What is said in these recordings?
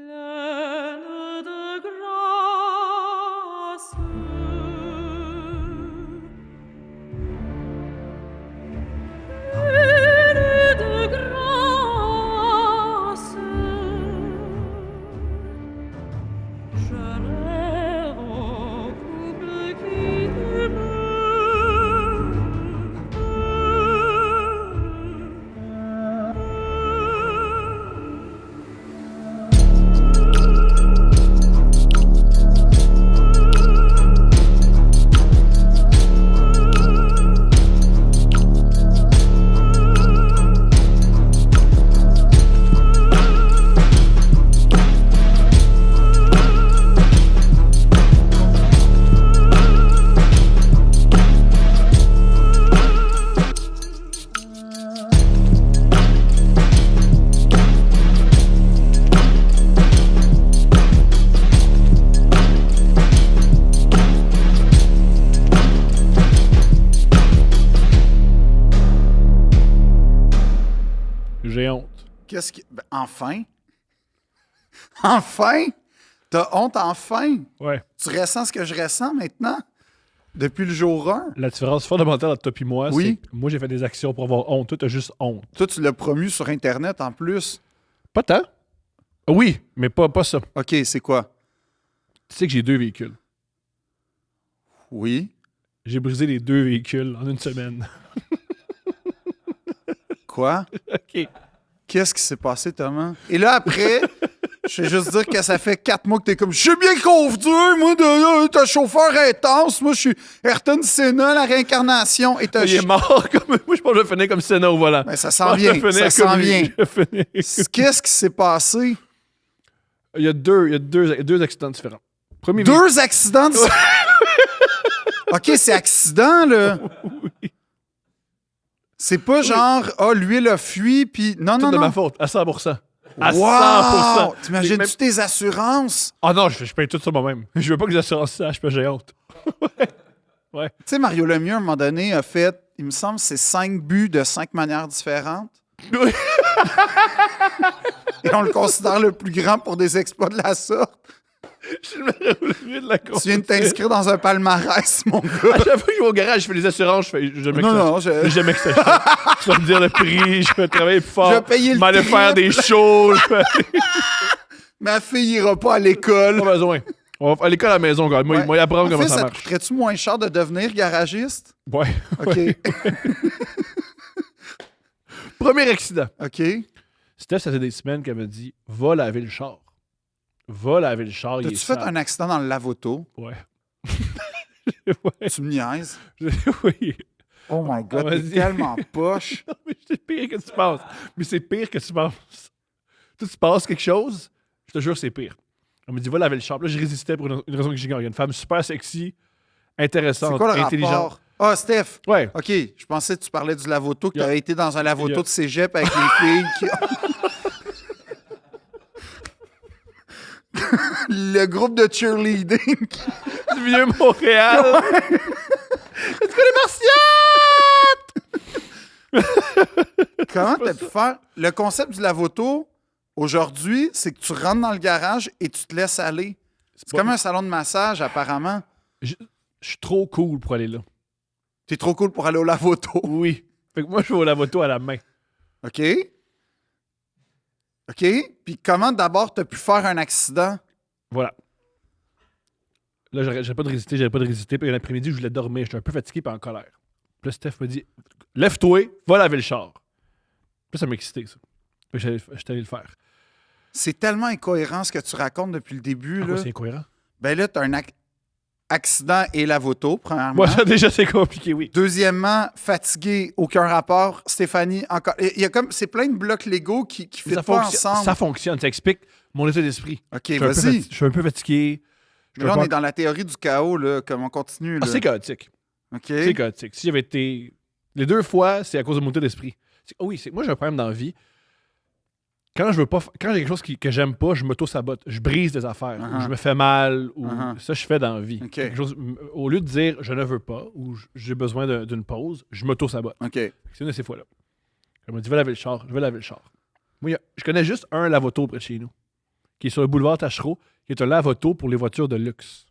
Pleine de grâce. Pleine de grâce. Je rêve au couple qui J'ai honte. Qu'est-ce que. Ben, enfin? Enfin? T'as honte enfin? Ouais. Tu ressens ce que je ressens maintenant? Depuis le jour 1? La différence fondamentale entre toi et moi, Oui. c'est que moi, j'ai fait des actions pour avoir honte. Toi, t'as juste honte. Toi, tu l'as promu sur Internet en plus. Pas tant. Oui, mais pas ça. OK, c'est quoi? Tu sais que j'ai 2 véhicules. Oui. J'ai brisé les 2 véhicules en une semaine. Quoi? OK. Qu'est-ce qui s'est passé, Thomas? Et là, après, je vais juste dire que ça fait 4 mois que t'es comme « Je suis bien convenu, moi, t'as chauffeur intense. Moi, je suis Ayrton Senna, la réincarnation. » Et t'as Il est mort comme... Moi, je pense que je vais finir comme Senna au volant. Ben, ça s'en vient, ça s'en vient. Qu'est-ce qui s'est passé? Il y a deux accidents différents. Premier 2 accidents? OK, c'est accident, là. Oui. C'est pas genre, l'huile a fui, puis... Non, Tout non, de non. ma faute, à 100%. À Wow! 100%. T'imagines-tu tes assurances? Ah non, je paye tout ça moi-même. Je veux pas que les assurances sachent, mais j'ai honte. Ouais. Tu sais, Mario Lemieux, à un moment donné, a fait, il me semble, c'est 5 buts de 5 manières différentes. Oui. Et on le considère le plus grand pour des exploits de la sorte. Je suis le mieux de la course. Tu viens de t'inscrire dans un palmarès, mon À gars. chaque fois que je vais au garage, je fais les assurances, je fais jamais que Non, ça. non, je- Jamais que ça. Je vais me dire le prix, je vais travailler plus fort. Je vais payer le m'aller faire triple. des shows. Ma fille ira pas à l'école. Pas besoin. On va à l'école à la maison, gars. Moi, Ouais. moi, y apprendre En comment fait, ça ça te marche. coûterait-tu moins cher de devenir garagiste? Ouais. OK. Premier accident. OK. Steph, ça fait des semaines qu'elle me dit va laver le char. Va laver le char. il est T'as-tu fait sale. un accident dans le lave-auto? Ouais. Ouais. Tu me niaises? Oui. Oh my God, Ah, t'es vas-y. tellement poche. Mais c'est pire que tu penses. Mais c'est pire que tu penses. Toi, tu passes quelque chose, je te jure, c'est pire. On me dit, va laver le char. Là, je résistais pour une raison que j'ignore. Il y a une femme super sexy, intéressante, C'est quoi le intelligente. rapport? Ah, Steph. Ouais. OK, je pensais que tu parlais du lave-auto, que tu Yeah. avais été dans un lave-auto Yeah. de cégep avec les filles qui... Le groupe de cheerleading. Du vieux Montréal. Est-ce que les Martiens? Comment t'as pu faire? Le concept du lave-auto, aujourd'hui, c'est que tu rentres dans le garage et tu te laisses aller. C'est pas- comme un salon de massage, apparemment. Je suis trop cool pour aller là. T'es trop cool pour aller au lave-auto. Oui. Fait que moi, je vais au lavoto à la main. OK? OK? Puis comment d'abord t'as pu faire un accident? Voilà. Là, j'avais pas de résister. Puis l'après-midi, je voulais dormir. J'étais un peu fatigué et en colère. Puis là, Steph me dit lève-toi, va laver le char. Puis ça m'a excité, ça. Puis j'étais allé le faire. C'est tellement incohérent ce que tu racontes depuis le début. Pourquoi Là. c'est incohérent? Ben là, t'as un accident et lave-auto, premièrement. Moi, ça, déjà, c'est compliqué, oui. Deuxièmement, fatigué, aucun rapport. Stéphanie, encore. Il y a comme. C'est plein de blocs légaux qui Mais ne pas ensemble. ça fonctionne. Ça explique mon état d'esprit. OK, Je suis un peu vas-y. Je suis un peu fatigué. Mais là, on est dans la théorie du chaos, là, comme on continue. Là. Ah, c'est chaotique. OK. C'est chaotique. Si j'avais été. Les 2 fois, c'est à cause de mon état d'esprit. Moi, j'ai un problème dans la vie. Quand je veux pas. Quand j'ai quelque chose que j'aime pas, je m'auto-sabote. Je brise des affaires. Ou je me fais mal. Ou ça, je fais dans la vie. OK. Quelque chose, au lieu de dire je ne veux pas ou j'ai besoin d'une pause, je m'auto-sabote. OK. C'est une de ces fois-là. Elle m'a dit va laver le char. Je vais laver le char. Moi, je connais juste un lavoto près de chez nous. qui est sur le boulevard Tachereau, qui est un lave-auto pour les voitures de luxe.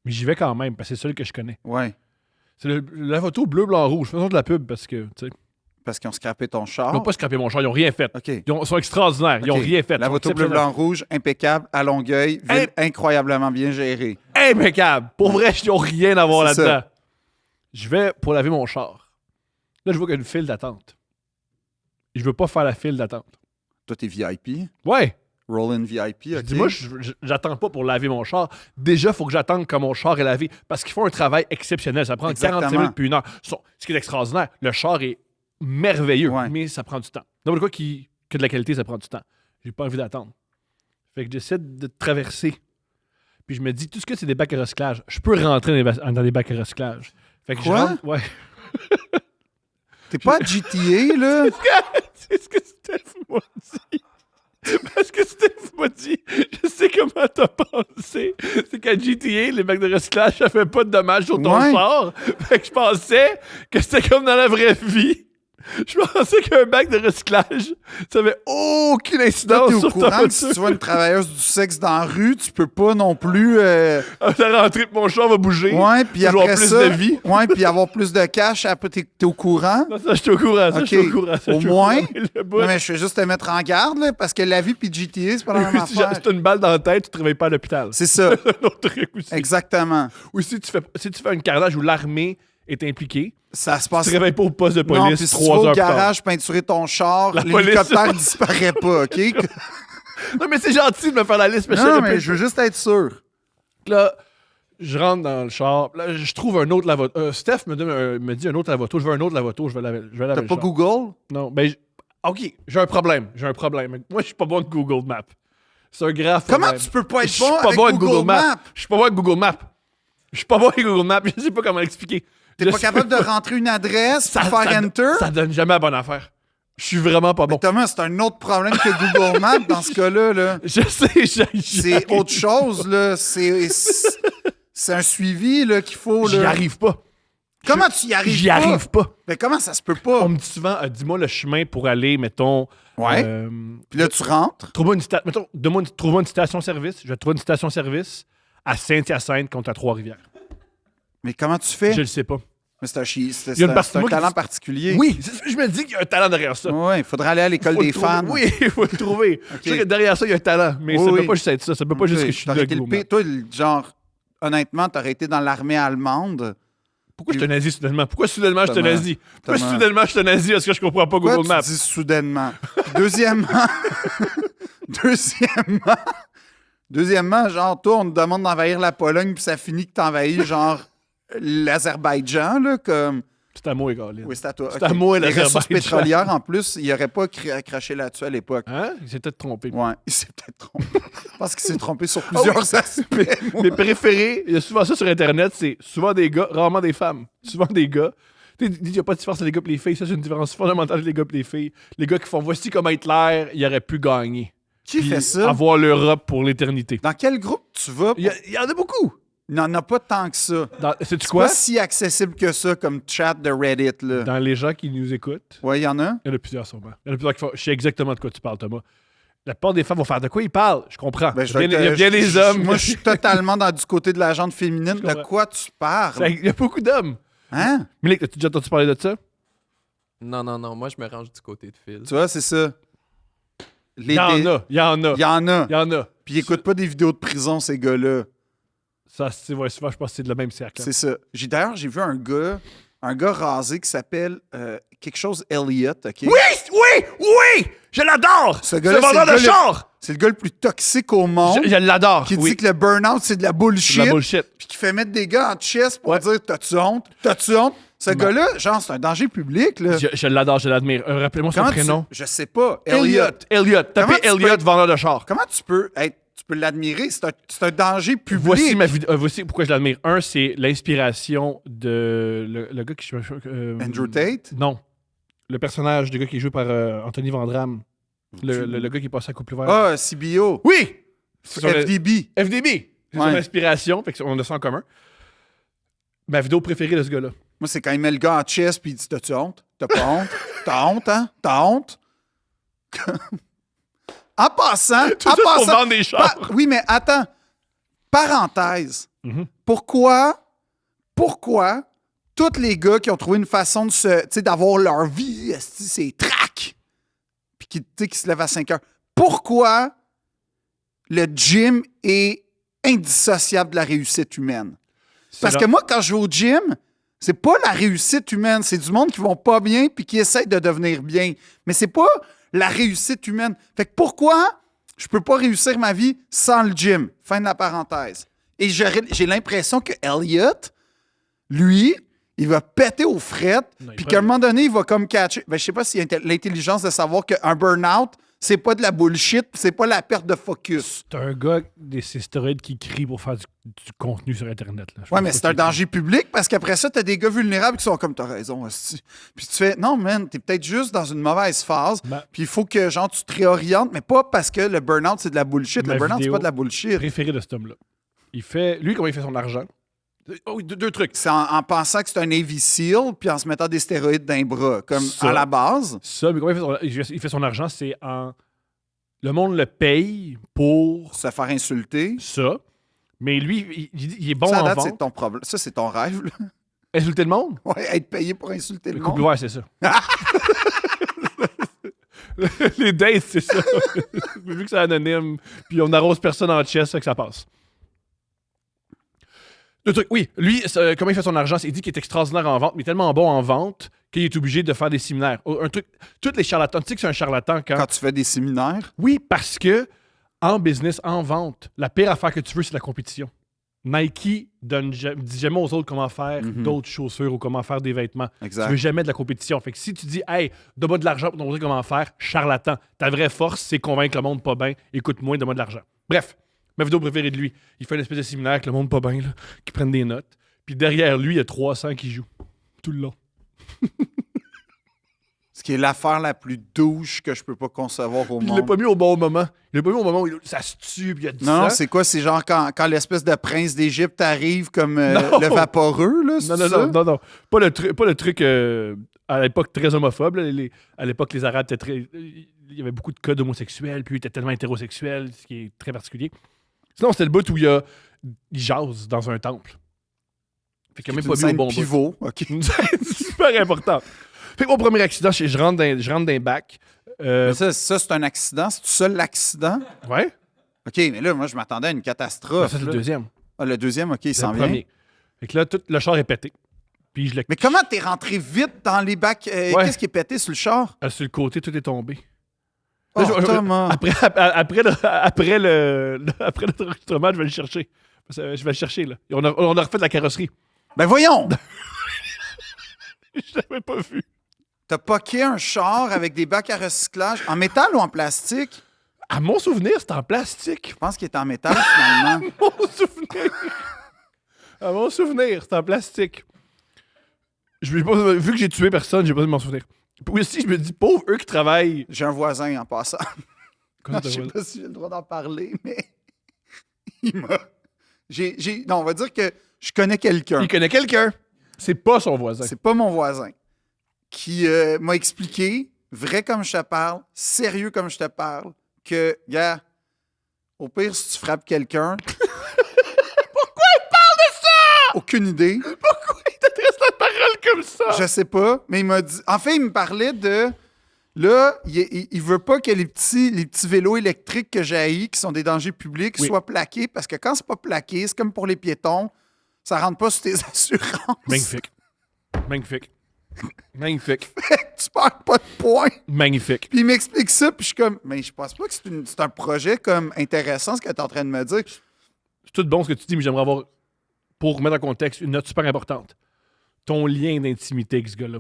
Mais j'y vais quand même, parce que c'est celui que je connais. Ouais. C'est le lave-auto bleu, blanc, rouge. Faisons de la pub parce que, tu sais, Parce qu'ils ont scrappé ton char. ils n'ont pas scrappé mon char, ils n'ont rien fait. OK. Ils sont extraordinaires, ils n'ont OK. rien fait. La Ils sont photo bleu, exceptionnels. blanc, rouge, impeccable, à Longueuil, ville incroyablement bien gérée. Impeccable. Pour vrai, ils n'ont rien à voir C'est là-dedans. ça. Je vais pour laver mon char. Là, je vois qu'il y a une file d'attente. Je veux pas faire la file d'attente. Toi, t'es VIP. Ouais. Roll-in VIP, Je OK. dis, moi, j'attends pas pour laver mon char. Déjà, il faut que j'attende que mon char est lavé parce qu'ils font un travail exceptionnel. Ça prend Exactement. 45 minutes puis 1 heure. Ce qui est extraordinaire, le char est merveilleux, Ouais. mais ça prend du temps. Donc, quoi que de la qualité, ça prend du temps. J'ai pas envie d'attendre. Fait que j'essaie de traverser. Puis je me dis, tout ce que c'est des bacs à recyclage, je peux rentrer dans des bacs à recyclage. Fait que Quoi? je rentre. Ouais. T'es pas à GTA, là? C'est ce que Steph m'a dit. Parce que Steph m'a dit, je sais comment t'as pensé. C'est qu'à GTA, les bacs de recyclage, ça fait pas de dommages sur ton Ouais. char. Fait que je pensais que c'était comme dans la vraie vie. Je pensais qu'un bac de recyclage, ça avait aucune Toi, incidence t'es au sur ta courant que si voiture. tu vois une travailleuse du sexe dans la rue, tu peux pas non plus... La rentrée de mon char va bouger. Ouais, puis Je vais avoir après plus ça... de vie. Ouais, puis avoir plus de cash, après, t'es au courant. Non, ça, je suis au courant. Ça, Ok. je suis au courant. Ça, Au je suis moins. courant. Mais le bout, Non, mais je vais juste te mettre en garde, là, parce que la vie puis GTA, c'est pas la même si affaire. t'as une balle dans la tête, tu te réveilles pas à l'hôpital. C'est ça, C'est un autre truc aussi. exactement. Ou si tu fais un carnage où l'armée est impliquée, Ça se tu passe... te réveilles pas au poste de Non, police puis si tu vas 3 au heures plus tard. garage peinturer ton char, La l'hélicoptère police. disparaît pas, OK? Non, mais c'est gentil de me faire la liste. Mais Non, mais je veux juste être sûr. Là, je rentre dans le char. Là, je trouve un autre lavoto. Steph me dit un autre lavoto. Je veux un autre lavoto. Je vais laver T'as le pas char. Google? Non, ben, OK, j'ai un problème. Moi, je suis pas bon de Google Maps. C'est un grave Comment problème. tu peux pas Je être suis bon pas avec bon avec Google Maps? Je suis pas bon avec Google Maps. Je suis pas bon avec Google Maps. Je sais pas comment l'expliquer. T'es pas capable de rentrer une adresse, pour faire Enter? Ça donne jamais la bonne affaire. Je suis vraiment pas bon. Thomas, c'est un autre problème que Google Maps dans ce cas-là. Là. Je sais, C'est autre chose. Là. C'est un suivi là, qu'il faut. J'y Là. arrive pas. Comment tu y arrives J'y pas? arrive pas. Mais comment ça se peut pas? On me dit souvent, dis-moi le chemin pour aller, mettons. Ouais. Puis là, tu rentres. Trouve-moi une station-service. Je vais te trouver une station-service à Saint-Hyacinthe contre à Trois-Rivières. Mais comment tu fais? Je le sais pas. Mais c'est un, Il y a une partie c'est de un moi qui talent dit- particulier. Oui, je me dis qu'il y a un talent derrière ça. Ouais, il faudrait aller à l'école Faut le des trouver. fans. Oui, il faut le trouver. Je sais que derrière ça, il y a un talent, mais ça Oui, peut oui. pas juste être ça. Ça peut pas juste que je suis T'aurais de été le Google Maps. pire. Toi, genre, honnêtement, t'aurais été dans l'armée allemande. Pourquoi je te nazi soudainement? Pourquoi soudainement je te Thomas, nazi? Pourquoi Thomas. soudainement je te nazi parce que je comprends pas Pourquoi Google tu Maps? dis soudainement? Puis deuxièmement, genre, toi, on te demande d'envahir la Pologne, puis ça finit que t'envahis, genre, l'Azerbaïdjan, là, comme... C'est à moi, Égaline. Oui, c'est à toi. C'est Ok. à moi, Les ressources l'Azerbaïdjan. pétrolières, en plus, il aurait pas craché là-dessus à l'époque. Hein? Il s'est peut-être trompé. Ouais, il s'est peut-être trompé. Je pense qu'il s'est trompé sur plusieurs aspects. moi. Mes préférés, il y a souvent ça sur Internet, c'est souvent des gars, rarement des femmes. Souvent des gars. Tu sais, il n'y a pas de différence entre les gars et les filles. Ça, c'est une différence fondamentale entre les gars et les filles. Les gars qui font voici comment Hitler, il aurait pu gagner. Qui Puis fait ça? Avoir l'Europe pour l'éternité. Dans quel groupe tu vas? Il y en a beaucoup. Il n'y en a pas tant que ça. Sais-tu C'est quoi? pas si accessible que ça comme chat de Reddit. Là. Dans les gens qui nous écoutent, Ouais, il y en a. il y en a plusieurs sûrement. Il y en a plusieurs qui font. Je sais exactement de quoi tu parles, Thomas. La plupart des femmes vont faire de quoi ils parlent. Je comprends. Ben, il y a bien des je- hommes. Moi, je suis totalement du côté de la gente féminine. Je De comprends. quoi tu parles? Il y a beaucoup d'hommes. Hein? Milik, as-tu déjà entendu parler de ça? Non, moi je me range du côté de Phil. Tu vois, c'est ça. Il y en a. Il y en a. Il y en a. Puis ils écoutent pas des vidéos de prison, ces gars-là. Ça, c'est ouais, souvent, je pense que c'est de le même cercle. C'est ça. D'ailleurs, j'ai vu un gars rasé qui s'appelle quelque chose Elliott, OK? Oui! Je l'adore! Ce gars-là, vendeur c'est le de gars char! C'est le gars le plus toxique au monde. Je l'adore. Qui oui. dit que le burn-out, c'est de la C'est bullshit. de la bullshit. Puis qui fait mettre des gars en chest pour Ouais. dire T'as-tu honte? T'as-tu honte? Ce Non. gars-là, genre, c'est un danger public, là. Je l'adore, je l'admire. Rappelez-moi son Comment prénom. Je sais pas. Elliott. Comment Tapez tu peux Elliott, être- vendeur de char. Comment tu peux l'admirer? C'est un danger public. Voici ma vidéo. Voici pourquoi je l'admire. Un, c'est l'inspiration de le gars qui. Andrew Tate? Non. Le personnage du gars qui est joué par Anthony Vandram. Le gars qui passe à couple ouvert. Ah, CBO. Oui! C'est son- FDB. FDB. C'est son Ouais. inspiration. Fait qu'on a ça en commun. Ma vidéo préférée de ce gars-là. Moi, c'est quand il met le gars en chest puis il dit T'as-tu honte? T'as pas honte? T'as honte, hein? T'as honte? En passant... Tout ça pour vendre des chars. Oui, mais attends. Parenthèse. Mhm. Pourquoi tous les gars qui ont trouvé une façon de d'avoir leur vie, esti, c'est track, puis qui se lèvent à 5 heures, pourquoi le gym est indissociable de la réussite humaine? Parce que moi, quand je vais au gym, c'est pas la réussite humaine, c'est du monde qui vont pas bien puis qui essaient de devenir bien. Mais c'est pas la réussite humaine. Fait que pourquoi je peux pas réussir ma vie sans le gym? Fin de la parenthèse. Et j'ai l'impression que Elliot, lui, il va péter aux frettes, puis qu'à un moment donné, il va comme catcher. Ben, je sais pas s'il a l'intelligence de savoir qu'un burn-out, c'est pas de la bullshit, c'est pas la perte de focus. T'as un gars des stéroïdes qui crie pour faire du contenu sur Internet. Là. Ouais, mais c'est un danger public parce qu'après ça, t'as des gars vulnérables qui sont comme t'as raison, hostie. Puis tu fais non, man, t'es peut-être juste dans une mauvaise phase. Puis il faut que genre tu te réorientes, mais pas parce que le burn-out c'est de la bullshit. Le burn-out c'est pas de la bullshit. Préféré de cet homme-là. Lui, comment il fait son argent? Oh, oui, deux trucs. C'est en pensant que c'est un Navy SEAL puis en se mettant des stéroïdes dans les bras, comme Ça. à la base. Ça, mais comment il fait son argent, c'est en. Le monde le paye pour Se faire insulter. ça. Mais lui, il est bon Ça, à en date, vente. c'est ton problème. Ça, c'est ton rêve. Là. Insulter le monde? Ouais, être payé pour insulter le Le monde. couple ouvert, c'est ça. Les dates, c'est ça. Vu que c'est anonyme, puis on n'arrose personne en chest, ça fait que ça passe. Deux trucs. Oui, lui, comment il fait son argent, c'est il dit qu'il est extraordinaire en vente, mais tellement bon en vente qu'il est obligé de faire des séminaires. Un truc, tous les charlatans, tu sais que c'est un charlatan Quand tu fais des séminaires. Oui, parce que en business, en vente, la pire affaire que tu veux, c'est la compétition. Nike dit jamais aux autres comment faire d'autres chaussures ou comment faire des vêtements. Exact. Tu veux jamais de la compétition. Fait que si tu dis, hey, donne-moi de l'argent pour te montrer comment faire, charlatan. Ta vraie force, c'est convaincre le monde pas bien, écoute-moi, donne-moi de l'argent. Bref, ma vidéo préférée de lui, il fait une espèce de séminaire avec le monde pas bien, là, qui prennent des notes. Puis derrière lui, il y a 300 qui jouent. Tout le long. Ce qui est l'affaire la plus douche que je peux pas concevoir au Puis il monde. l'a pas mis au bon moment. Il l'a pas mis au moment où ça se tue, puis il y a du Non, non, sang. c'est quoi? C'est genre quand l'espèce de prince d'Égypte arrive comme le vaporeux, là? Non, non. Pas le truc à l'époque très homophobe. Là. À l'époque, les Arabes étaient très. Il y avait beaucoup de cas d'homosexuels, puis ils étaient tellement hétérosexuels, ce qui est très particulier. Sinon, c'était le bout où il jase dans un temple. Fait qu'il n'a même pas mis au bon bout. pivot, OK. C'est super important. Fait que mon premier accident, je rentre dans un bac. Mais ça, c'est un accident? C'est tout seul l'accident? Ouais. OK, mais là, moi, je m'attendais à une catastrophe. Ça, c'est le là. deuxième. Ah, le deuxième, OK, il C'est s'en le vient. premier. Fait que là, tout le char est pété. Puis je le. Mais comment t'es rentré vite dans les bacs? Qu'est-ce qui est pété sur le char? Sur le côté, tout est tombé. Oh, Là, Thomas. Après l'enregistrement, je vais le chercher. Je vais le chercher, là. On a refait la carrosserie. Ben voyons! Je l'avais pas vu. T'as poqué un char avec des bacs à recyclage en métal ou en plastique? À mon souvenir, c'était en plastique. Je pense qu'il est en métal, finalement. À mon souvenir, c'était en plastique. Vu que j'ai tué personne, j'ai pas de m'en souvenir. Puis aussi, je me dis, pauvre eux qui travaillent. J'ai un voisin en passant. Quoi, Je sais pas si j'ai le droit d'en parler, mais il m'a... Non, on va dire que je connais quelqu'un. Il connaît quelqu'un. C'est pas son voisin. C'est pas mon voisin. Qui m'a expliqué, vrai comme je te parle, sérieux comme je te parle, que, gars, au pire, si tu frappes quelqu'un... Pourquoi il parle de ça? Aucune idée. Pourquoi il t'adresse la parole comme ça? Je sais pas, mais il m'a dit... En fait, il me parlait de... Là, il veut pas que les petits vélos électriques que j'ai haïs, qui sont des dangers publics, Oui. soient plaqués, parce que quand c'est pas plaqué, c'est comme pour les piétons, ça rentre pas sur tes assurances. Magnifique. Magnifique. Magnifique. Tu perds pas de points. Magnifique. Puis il m'explique ça, puis je suis comme, mais je pense pas que c'est un projet comme intéressant, ce que tu es en train de me dire. C'est tout bon ce que tu dis, mais j'aimerais avoir, pour remettre en contexte, une note super importante. Ton lien d'intimité avec ce gars-là.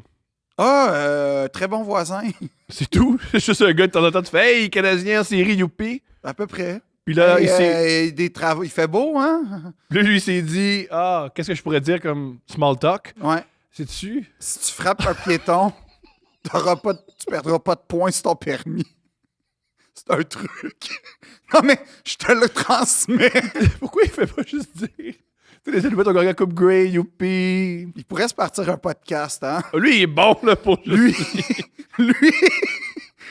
Ah, très bon voisin. C'est tout. C'est juste un gars de temps en temps, tu fais « Hey, Canadien en série, youpi! À peu près. » Puis là, Des travaux. Il fait beau, hein? Là, lui, il s'est dit « Ah, qu'est-ce que je pourrais dire comme small talk? Ouais. » C'est-tu? Si tu frappes un piéton, tu perdras pas de points sur ton permis. C'est un truc. Non, mais je te le transmets. Pourquoi il fait pas juste dire? Tu sais, les mettre ton gars comme Grey, youpi! Il pourrait se partir un podcast, hein? Lui, il est bon, là, pour Lui, lui,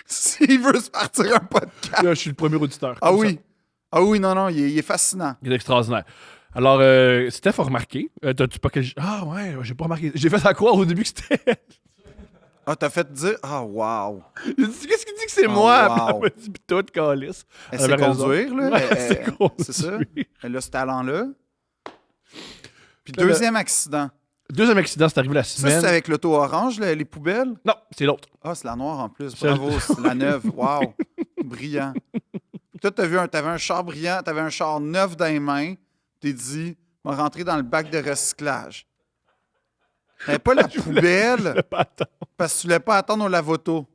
S'il veut se partir un podcast. Là, je suis le premier auditeur. Ah Comme oui. ça. Ah oui, non, il est fascinant. Il est extraordinaire. Alors, Steph a remarqué. T'as-tu pas quel... Ah ouais, j'ai pas remarqué. J'ai fait à croire au début que c'était... Ah, t'as fait dire. Ah, wow. J'ai dit, qu'est-ce qu'il dit que c'est Oh, moi? wow. Puis elle m'a dit, pis tout, calice. Elle Elle sait avait raison. conduire, là. Ouais, elle sait C'est ça. conduire. Elle a ce talent-là. Puis Là, deuxième accident. Deuxième accident, c'est arrivé la Ça, semaine. c'est avec l'auto orange, là, les poubelles? Non, c'est l'autre. Ah, c'est la noire en plus. Celle- Bravo, c'est la neuve. Wow. Brillant. Puis toi, t'avais un char brillant, t'avais un char neuf dans les mains. T'es dit, on va rentrer dans le bac de recyclage. T'avais pas la poubelle Pas attendre. parce que tu voulais pas attendre au lave-auto.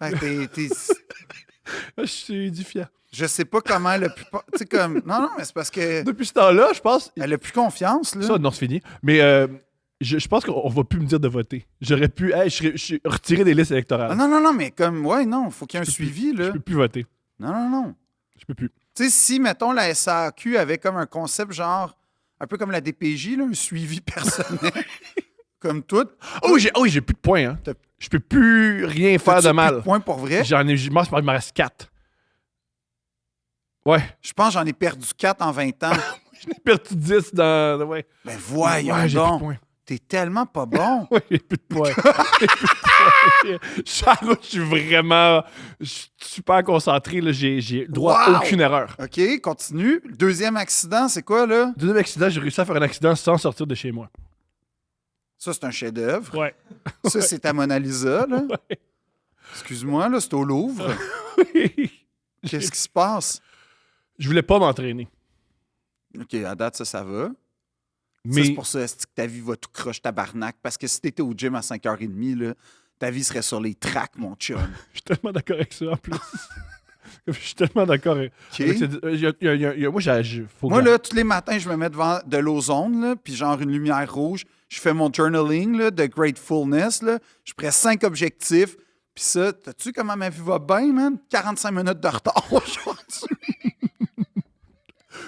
Fait que Je suis édifiant. je sais pas comment elle a pu... Tu sais, comme... Non, mais c'est parce que Depuis ce temps-là, je pense... elle a plus confiance, là. Ça, non, c'est fini. Mais je pense qu'on va plus me dire de voter. J'aurais pu... Hey, je suis retiré des listes électorales. Ah, non, mais comme... Ouais, non, faut qu'il y ait un Je peux suivi, Je là. peux plus voter. Non. Je peux plus. Tu sais, si, mettons, la SAQ avait comme un concept genre, un peu comme la DPJ, là, un suivi personnel, comme tout. Oh, j'ai plus de points. Hein. T'as- Je peux plus rien faire T'as-tu de plus mal. points pour vrai? J'en ai... Je pense qu'il me reste 4. Ouais. Je pense que j'en ai perdu 4 en 20 ans. J'en ai perdu 10 dans... Ouais. Ben voyons Ouais, j'ai plus de donc. points. T'es tellement pas bon. Ouais, j'ai plus de points. J'ai plus de points. Charles, je suis vraiment... Je suis super concentré. Là. J'ai droit à Wow! aucune erreur. OK, continue. Le deuxième accident, c'est quoi, là? Deuxième accident, j'ai réussi à faire un accident sans sortir de chez moi. Ça, c'est un chef-d'œuvre. Ouais. Ça, c'est ta Mona Lisa, là. Excuse-moi, là, c'est au Louvre. Qu'est-ce qui se passe? Je voulais pas m'entraîner. OK, à date, ça va. Ça, Mais c'est pour ça est-ce que ta vie va tout croche tabarnak. Parce que si t'étais au gym à 5h30, là, ta vie serait sur les tracks, mon chum. je suis tellement d'accord avec ça en plus. Je suis tellement d'accord avec OK? avec moi, faut Moi, que- là, tous les matins, je me mets devant de l'ozone, là, puis genre une lumière rouge. Je fais mon journaling là, de gratefulness. Là. Je prends 5 objectifs. Puis ça, t'as-tu comment ma vie va bien, man? 45 minutes de retard aujourd'hui.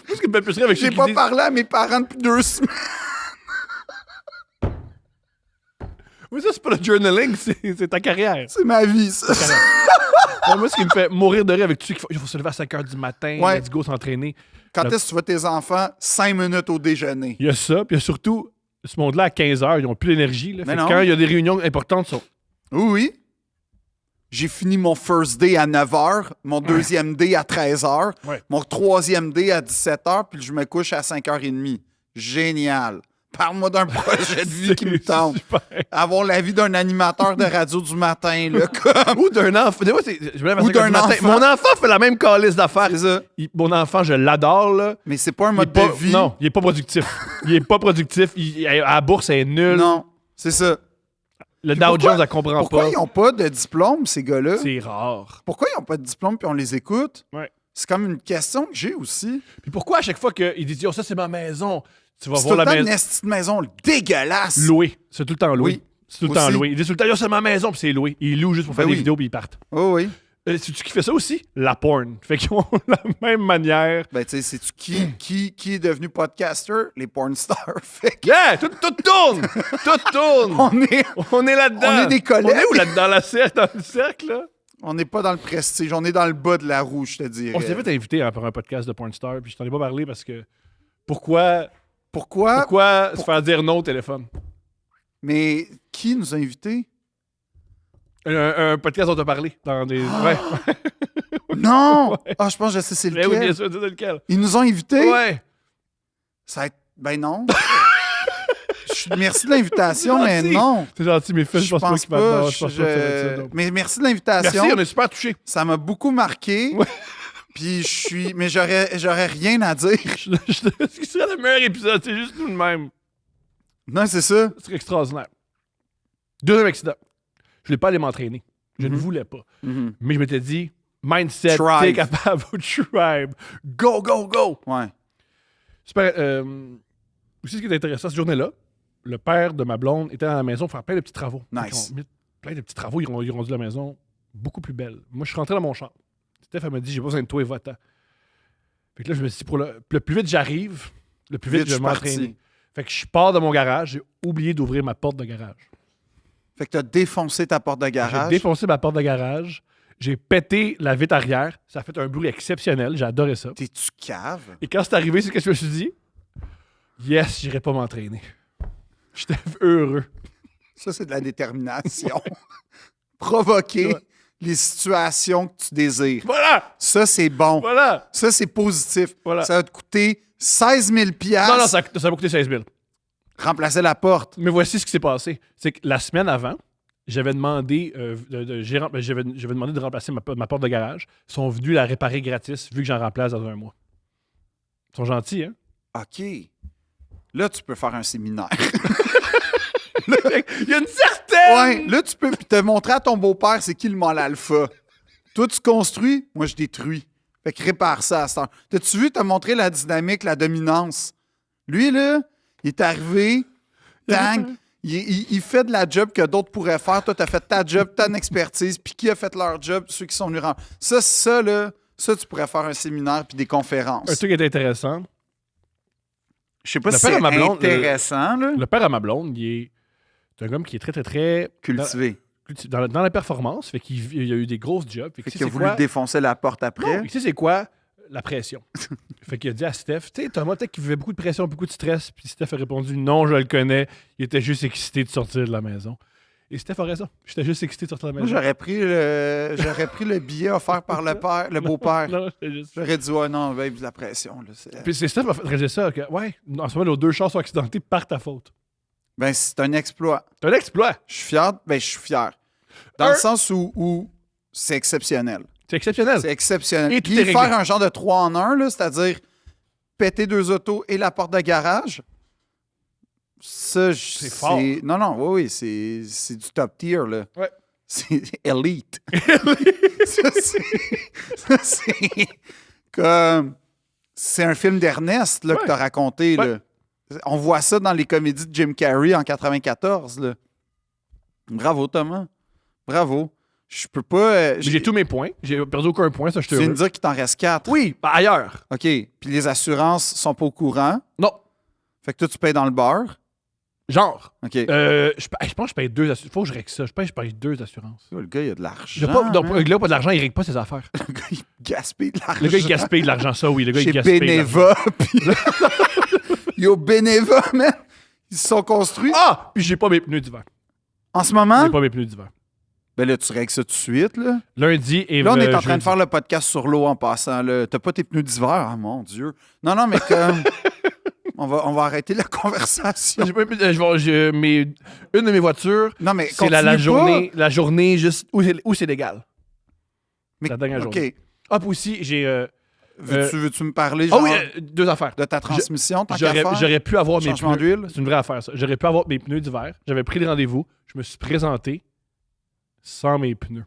Parce que me plus avec ceux J'ai qui pas disent- parlé à mes parents depuis 2 semaines. Oui, ça, c'est pas le journaling, c'est ta carrière. C'est ma vie, ça. Ouais, moi, ce qui me fait mourir de rire avec tous ceux il faut se lever à 5 h du matin, Ouais. let's go s'entraîner. Quand est-ce que tu vois tes enfants? 5 minutes au déjeuner. Il y a ça, puis il y a surtout, ce monde-là, à 15 h, ils n'ont plus d'énergie. Là. Mais Fait que non. quand il y a des réunions importantes, ils sont... Oui, oui. J'ai fini mon first day à 9h, mon deuxième day à 13h, Ouais. mon troisième day à 17h, puis je me couche à 5h30. Génial. Parle-moi d'un projet de vie qui me tente. Super. Avoir la vie d'un animateur de radio du matin, là, comme... Ou d'un enfant. Des fois, je me lève à Ou 5 heures du d'un matin. enfant. Mon enfant fait la même calice d'affaires. C'est ça. Mon enfant, je l'adore, là. Mais c'est pas un Il est mode pas- de vie. Non, il est pas productif. Il est pas productif. À la bourse, elle est nul. Non, c'est ça. Le Puis Dow pourquoi- Jones, elle comprend Pourquoi pas. ils n'ont pas de diplôme, ces gars-là? C'est rare. Pourquoi ils n'ont pas de diplôme puis on les écoute? Ouais. C'est comme une question que j'ai aussi. Puis pourquoi à chaque fois qu'ils disent oh, ça, c'est ma maison, tu vas C'est tout voir le la temps maison. une petite maison dégueulasse. Loué. C'est tout le temps loué. Oui. C'est tout le temps Aussi. loué. Ils disent tout le temps, yo, c'est ma maison, puis c'est loué. Ils louent juste pour faire Ben des oui. vidéos, puis ils partent. Oh oui. C'est-tu qui fait ça aussi? La porn. Fait qu'ils ont la même manière. Ben, tu sais, sais-tu qui est devenu podcaster? Les porn stars. Fait que Yeah! Tout tourne! Tout tourne! on est là-dedans! on est des collègues. On est où là-dedans? Dans le cercle, là? on n'est pas dans le prestige, on est dans le bas de la roue, je te dirais. On s'est fait inviter pour un podcast de porn star, puis je t'en ai pas parlé parce que... Pourquoi Pourquoi? se faire dire non au téléphone? Mais qui nous a invités? Un podcast dont on t'a parlé dans des... Ouais. Non! Ah, je pense que je sais c'est Ben oui, bien lequel. sûr, c'est lequel. Ils nous ont invités? Ouais. Ça va être... Ben non. Merci de l'invitation, mais gentil. non. C'est gentil, mais je pense pas qu'il va je- je pense pas que ça va être ça, donc. Mais merci de l'invitation. Merci, on est super touchés. Ça m'a beaucoup marqué. Ouais. Puis je suis... Mais j'aurais rien à dire. Ce qui serait le meilleur épisode, c'est juste nous de même. Non, c'est ça. Ce serait extraordinaire. Deuxième accident. Je voulais pas aller m'entraîner. Je ne voulais pas. Mhm. Mais je m'étais dit, mindset, Thrive. t'es capable, tribe. Go, go, go! Ouais. Super. Aussi, ce qui est intéressant, cette journée-là, le père de ma blonde était à la maison pour faire plein de petits travaux. Nice. Ils ont mis plein de petits travaux, ils ont rendu la maison beaucoup plus belle. Moi, je suis rentré dans mon champ. Steph, elle m'a dit, j'ai pas besoin de toi et va-t'en. Fait que là, je me suis dit, pour le plus vite j'arrive, le plus vite je vais suis parti. m'entraîner. Fait que je pars de mon garage, j'ai oublié d'ouvrir ma porte de garage. Fait que t'as défoncé ta porte de J'ai garage. défoncé ma porte de garage. J'ai pété la vitre arrière. Ça a fait un bruit exceptionnel. J'ai adoré ça. T'es-tu cave? Et quand c'est arrivé, c'est ce que je me suis dit. Yes, j'irai pas m'entraîner. J'étais heureux. Ça, c'est de la détermination. Provoquer Ouais. les situations que tu désires. Voilà! Ça, c'est bon. Voilà! Ça, c'est positif. Voilà. Ça va te coûter 16 000 Non, non, ça m'a coûté 16 000. remplacer la porte. Mais voici ce qui s'est passé. C'est que la semaine avant, j'avais demandé, j'avais demandé de remplacer ma porte de garage. Ils sont venus la réparer gratis, vu que j'en remplace dans un mois. Ils sont gentils, hein? OK. Là, tu peux faire un séminaire. Il y a une certaine... Ouais, là, tu peux te montrer à ton beau-père c'est qui le mâle alpha. Toi, tu construis, moi, je détruis. Fait que répare ça à cette heure. T'as-tu vu, t'as montré la dynamique, la dominance? Lui, là, il est arrivé, tang, il fait de la job que d'autres pourraient faire. Toi, t'as fait ta job, ta expertise, puis qui a fait leur job? Ceux qui sont venus rendre. Ça, là, ça, tu pourrais faire un séminaire puis des conférences. Un truc qui est intéressant. Je sais pas Le si père c'est à ma blonde, intéressant, là. Le père à ma blonde, c'est un homme qui est très, très, très... Cultivé. Dans la performance. Fait qu'il a eu des grosses jobs. Fait Fait que qu'il a c'est voulu quoi? défoncer la porte après. Non, tu sais c'est quoi? La pression. Fait qu'il a dit à Steph, tu sais, Thomas, peut-être qu'il vivait beaucoup de pression, beaucoup de stress. Puis Steph a répondu, non, je le connais. Il était juste excité de sortir de la maison. Et Steph a raison. J'étais juste excité de sortir de la Moi, maison. j'aurais pris le billet offert par le beau-père. Non, j'étais juste... J'aurais dit, ouais, non, babe, de la pression. Là, c'est... Puis c'est Steph qui a réalisé ça, que, ouais, en ce moment, nos deux chars sont accidentés par ta faute. Ben, c'est un exploit. C'est un exploit. Je suis fier. Ben, je suis fier. Dans le sens où c'est exceptionnel. C'est exceptionnel. C'est exceptionnel. Et tout Puis est réglé. faire un genre de 3 en 1, là, c'est-à-dire péter 2 autos et la porte de garage, ça, C'est fort. Non, non, oui, c'est du top tier, là. Ouais. C'est elite. ça, c'est comme... C'est un film d'Ernest, là, que Ouais. t'as raconté, Ouais. là. On voit ça dans les comédies de Jim Carrey en 94, là. Bravo, Thomas. Bravo. Je peux pas... Mais j'ai tous mes points. J'ai perdu aucun point, ça, je te Tu viens de dire qu'il t'en reste 4. Oui, ailleurs. OK. Puis les assurances sont pas au courant. Non. Fait que toi, tu payes dans le beurre. Genre. OK. Je pense que je paye 2 assurances. Faut que je règle ça. Je pense que je paye 2 assurances. Le gars, il a de J'ai l'argent. pas, non, man. le gars, pas de l'argent, il règle pas ses affaires. Le gars, il gaspille de l'argent. Le gars, il gaspille de l'argent, ça, oui. Le gars, il Chez gaspille de l'argent. Beneva. Puis... Yo, Beneva, man. Ils se sont construits. Ah! Puis j'ai pas mes pneus d'hiver. En ce moment, J'ai pas mes pneus d'hiver. ben là, tu règles ça tout de suite, là. Lundi et Là, on est en train de jeudi. faire le podcast sur l'eau en passant, là. T'as pas tes pneus d'hiver? Ah, mon Dieu. Non, non, mais comme... on va arrêter la conversation. J'ai pas mes- une de mes voitures, Non, mais c'est la journée juste où c'est légal. Mais, la dernière OK. journée. Ah, puis aussi, j'ai... Veux-tu me parler, Ah genre, oui, 2 affaires. de ta transmission, tant qu'à faire? J'aurais pu avoir mes Changement pneus. d'huile? C'est une vraie affaire, ça. J'aurais pu avoir mes pneus d'hiver. J'avais pris le rendez-vous. Je me suis présenté sans mes pneus.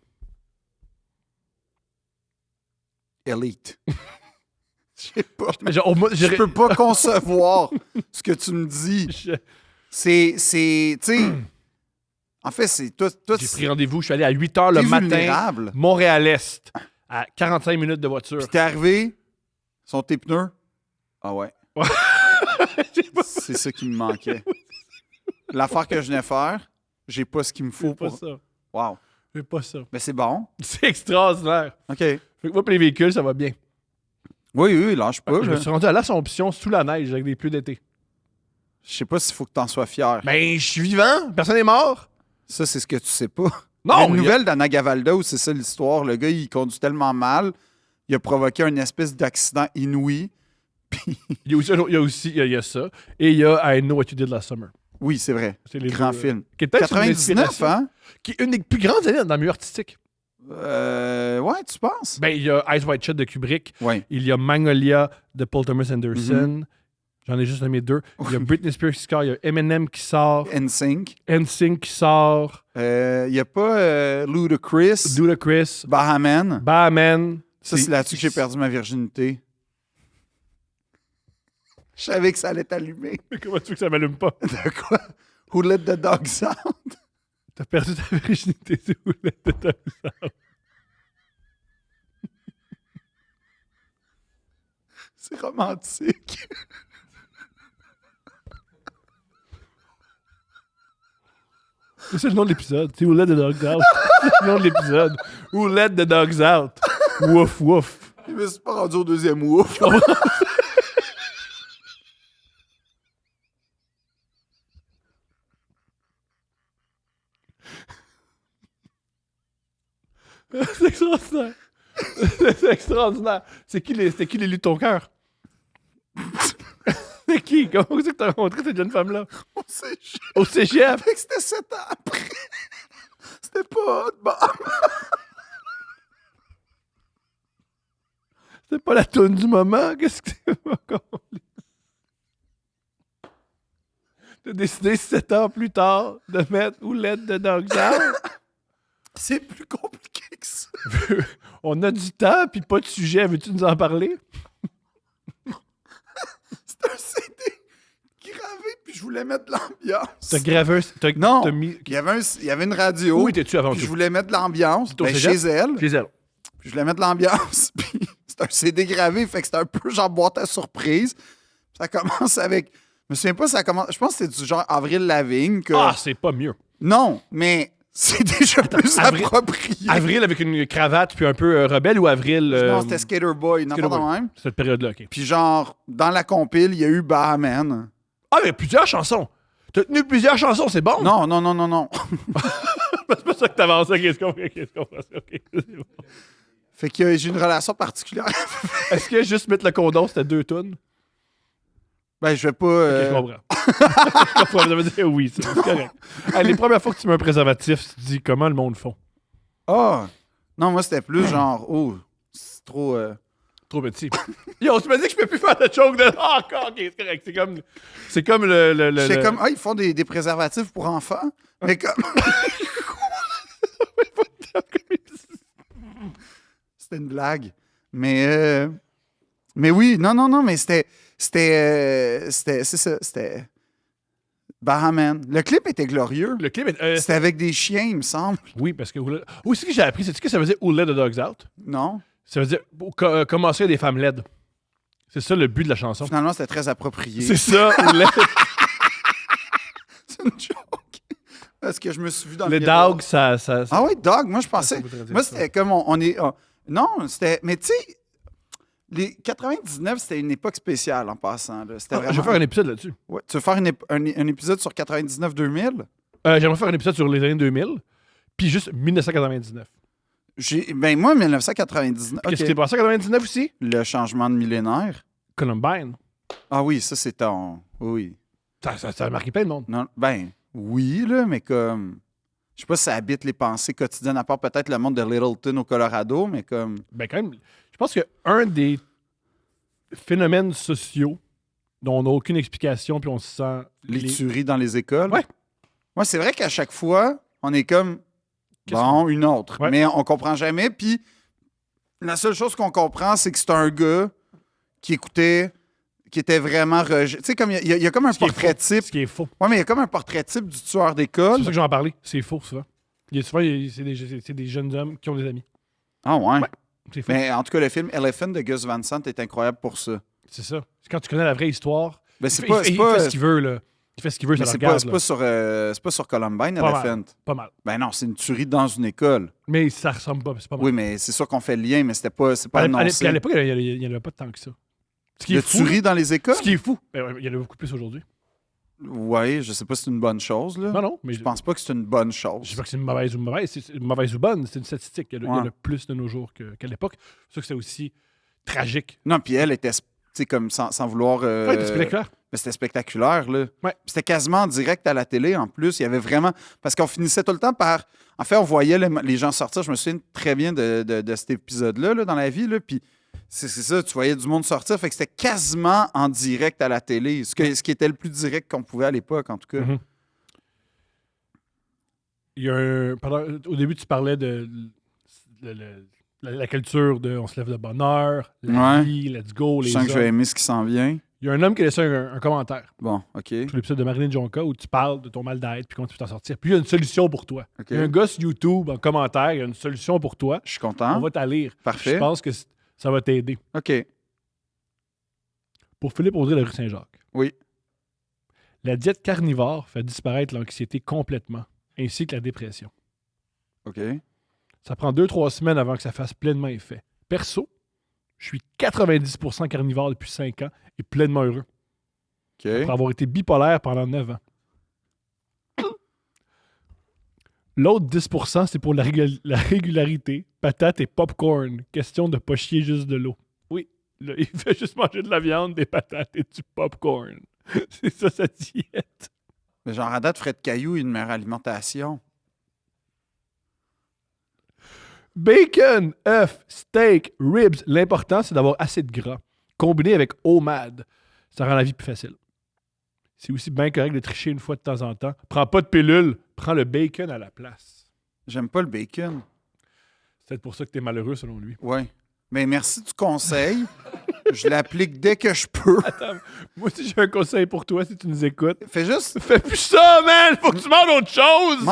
Elite. Je sais pas. Mais genre, Je peux pas concevoir ce que tu me dis. C'est, tu sais... En fait, c'est... Toi, J'ai pris rendez-vous. Je suis allé à 8 h le t'es matin, vulnérable. Montréal-Est, à 45 minutes de voiture. Puis t'es arrivé, sont tes pneus? Ah ouais. C'est ça qui me manquait. L'affaire que je venais faire, j'ai pas ce qu'il me faut C'est pas pour... ça. Wow. C'est pas ça. Mais c'est bon. C'est extraordinaire. OK. Fait que moi, pour les véhicules, ça va bien. Oui, oui, lâche pas. Je là. me suis rendu à l'Assomption sous la neige avec des pluies d'été. Je sais pas s'il faut que t'en sois fier. Ben, je suis vivant. Personne n'est mort. Ça, c'est ce que tu sais pas. Non, Il y a une il y a- nouvelle d'Anna Gavalda où c'est ça l'histoire. Le gars, il conduit tellement mal, il a provoqué une espèce d'accident inouï. Il y a ça. Et il y a I Know What You Did Last Summer. Oui, c'est vrai. C'est les Grand deux, film. Qui est peut-être une 99, inspiration. hein? Qui est une des plus grandes années dans le milieu artistique. Ouais, tu penses? Ben, il y a Eyes Wide Shut de Kubrick. Oui. Il y a Magnolia de Paul Thomas Anderson. J'en ai juste nommé 2. Il y a Britney Spears qui sort. Il y a Eminem qui sort. NSYNC. NSYNC qui sort. Il n'y a pas Ludacris, Ludacris. Bahaman. Bahaman. Ça, c'est là-dessus que j'ai perdu ma virginité. Je savais que ça allait t'allumer. Mais comment tu veux que ça m'allume pas? De quoi? Who let the dogs out? T'as perdu ta virginité, c'est où la tête? C'est romantique. C'est le nom de l'épisode. C'est Who Let the Dogs Out. C'est le nom de l'épisode. Who Let the Dogs Out. Wouf, wouf. Je me suis pas rendu au deuxième ouf. C'est extraordinaire. C'est extraordinaire. C'était qui l'élu de ton cœur? C'est qui? Comment c'est que t'as rencontré cette jeune femme-là? On sait jamais. Au cégep. Fait que c'était 7 ans après. C'était pas hot, bon. C'était pas la toune du moment. Qu'est-ce que c'est? T'as décidé 7 ans plus tard de mettre Who Let the Dogs Out? C'est plus compliqué que ça. On a du temps puis pas de sujet. Veux-tu nous en parler? C'était un CD gravé, puis je voulais mettre de l'ambiance. T'as gravé Non, t'as mis... il y avait une radio. Où étais-tu avant Puis tout? je voulais mettre de l'ambiance au cégep? chez elle. Chez elle. Puis je voulais mettre de l'ambiance. Puis c'est un CD gravé, fait que c'était un peu genre boîte à surprise. Ça commence avec... Je me souviens pas, ça commence... Je pense que c'était du genre Avril Lavigne. Que... Ah, c'est pas mieux. Non, mais c'est déjà plus Avril- approprié. Avril avec une cravate puis un peu rebelle ou Avril... Non, c'était Skater Boy, Skater n'importe Boy. même. Cette période-là, OK. Puis genre, dans la compile, il y a eu Bahaman. Ah, mais plusieurs chansons. T'as tenu plusieurs chansons, c'est bon? Non, non, non, non, non. C'est pas ça que t'avances. OK, c'est compris. OK, c'est bon. Fait que j'ai une relation particulière. Est-ce que juste mettre le condom, c'était 2 tonnes? Ben, je vais pas... Ok, je comprends. Je comprends. Ça veut dire oui, c'est correct. Hey, les premières fois que tu mets un préservatif, tu te dis comment le monde font. Ah! Non, moi, c'était plus genre... Oh, c'est trop... Trop petit. Yo, tu m'as dit que je peux plus faire de joke de... Ah, encore, ok, c'est correct. C'est comme le... J'étais comme... Ah, ils font des préservatifs pour enfants. Mais comme... C'était une blague. Mais oui, non, mais c'était c'est ça, c'était Bahaman. Le clip était glorieux. Le clip est... C'était avec des chiens, il me semble. Oui, parce que... Oui, c'est ce que j'ai appris. C'est ce que ça veut dire Who Let the Dogs Out? Non? Ça veut dire commencer à des femmes laides. C'est ça le but de la chanson. Finalement, c'était très approprié. C'est ça, Who Let... C'est une joke. Parce que je me suis vu dans Les le miroir. dogs, ça... Ah oui, dog, moi je Ça pensais... voudrait dire Moi, ça. c'était comme on est... non, c'était... Mais tu sais, les 99, c'était une époque spéciale en passant. Là. C'était Ah, vraiment... je vais faire un épisode là-dessus. Ouais. Tu veux faire un épisode sur 99-2000? J'aimerais faire un épisode sur les années 2000, puis juste 1999. Ben moi, 1999... Qu'est-ce ok. qui s'est passé en 99 aussi? Le changement de millénaire. Columbine. Ah oui, ça, c'est ton... Oui. Ça a marqué plein de monde. Non, ben, oui, là, mais comme... Je sais pas si ça habite les pensées quotidiennes, à part peut-être le monde de Littleton au Colorado, mais comme... Ben quand même, je pense qu'un des phénomènes sociaux dont on n'a aucune explication, puis on se sent... Les tueries dans les écoles. Ouais. Moi, c'est vrai qu'à chaque fois, on est comme... Qu'est-ce Bon, une autre. Ouais. Mais on comprend jamais. Puis la seule chose qu'on comprend, c'est que c'est un gars qui écoutait... qui était vraiment rejeté. Tu sais, comme il y a comme un Ce qui est portrait faux. type. Ce qui est faux. Ouais, mais il y a comme un portrait type du tueur C'est d'école. pour ça que j'en parlais. C'est faux, souvent. Souvent, c'est des jeunes hommes qui ont des amis. Ah ouais. Ouais. C'est faux. Mais en tout cas, le film Elephant de Gus Van Sant est incroyable pour ça. C'est ça. C'est quand tu connais la vraie histoire. Ben, c'est il pas, fait, c'est il pas, fait ce qu'il veut, là. Il fait ce qu'il veut, ça mais le c'est regarde. pas, c'est pas sur Columbine, Pas Elephant. mal. Pas mal. Ben non, c'est une tuerie dans une école. Mais ça ressemble pas. C'est pas mal. Oui, mais c'est sûr qu'on fait le lien, mais c'est pas Puis à annoncé. l'époque, il n'y en avait pas tant que ça. Ce qui De est fou. tuerie dans les écoles? Ce qui est fou. Ben, ouais, il y en a beaucoup plus aujourd'hui. Oui, je sais pas si c'est une bonne chose, là. Non, mais Je pense pas que c'est une bonne chose. je sais pas que c'est une mauvaise ou mauvaise. C'est une mauvaise ou bonne. C'est une statistique. Il y en a plus de nos jours qu'à l'époque. C'est sûr que c'est aussi tragique. Non, puis elle était, tu sais, comme sans vouloir... Ouais, c'est spectaculaire. Mais c'était spectaculaire, là. Ouais. C'était quasiment en direct à la télé, en plus. Il y avait vraiment... Parce qu'on finissait tout le temps par... En fait, on voyait les gens sortir. Je me souviens très bien de cet épisode-là, là, dans la vie, là. Puis c'est ça, tu voyais du monde sortir. Fait que c'était quasiment en direct à la télé. Ce qui était le plus direct qu'on pouvait à l'époque, en tout cas. Mhm. Il y a au début, tu parlais de la culture de on se lève de bonne heure, la Ouais. vie, let's go, Je les sens que je vais hommes. aimer ce qui s'en vient. Il y a un homme qui a laissé un commentaire Bon, OK. sur l'épisode de Marilyn Jonka où tu parles de ton mal d'être puis comment tu peux t'en sortir. Puis il y a une solution pour toi. OK. Il y a un gars sur YouTube en commentaire, il y a une solution pour toi. Je suis content. On va t'en lire. Parfait. Je pense que ça va t'aider. OK. Pour Philippe Audrey de rue Saint-Jacques. Oui. La diète carnivore fait disparaître l'anxiété complètement. ainsi que la dépression. OK. Ça prend 2-3 semaines avant que ça fasse pleinement effet. Perso, je suis 90% carnivore depuis 5 ans et pleinement heureux. OK. Après avoir été bipolaire pendant 9 ans. L'autre 10%, c'est pour la régularité, patates et popcorn. Question de pas chier juste de l'eau. Oui, là, il fait juste manger de la viande, des patates et du popcorn. C'est ça sa diète. Mais genre, à date, Fred Caillou, une meilleure alimentation. Bacon, œufs, steak, ribs. L'important, c'est d'avoir assez de gras. Combiné avec OMAD. Ça rend la vie plus facile. C'est aussi bien correct de tricher une fois de temps en temps. Prends pas de pilule, prends le bacon à la place. J'aime pas le bacon. C'est peut-être pour ça que t'es malheureux, selon lui. Ouais. Mais merci du conseil. Je l'applique dès que je peux. Attends, moi aussi j'ai un conseil pour toi si tu nous écoutes. Fais juste... Fais plus ça, man! Faut que tu manges autre chose!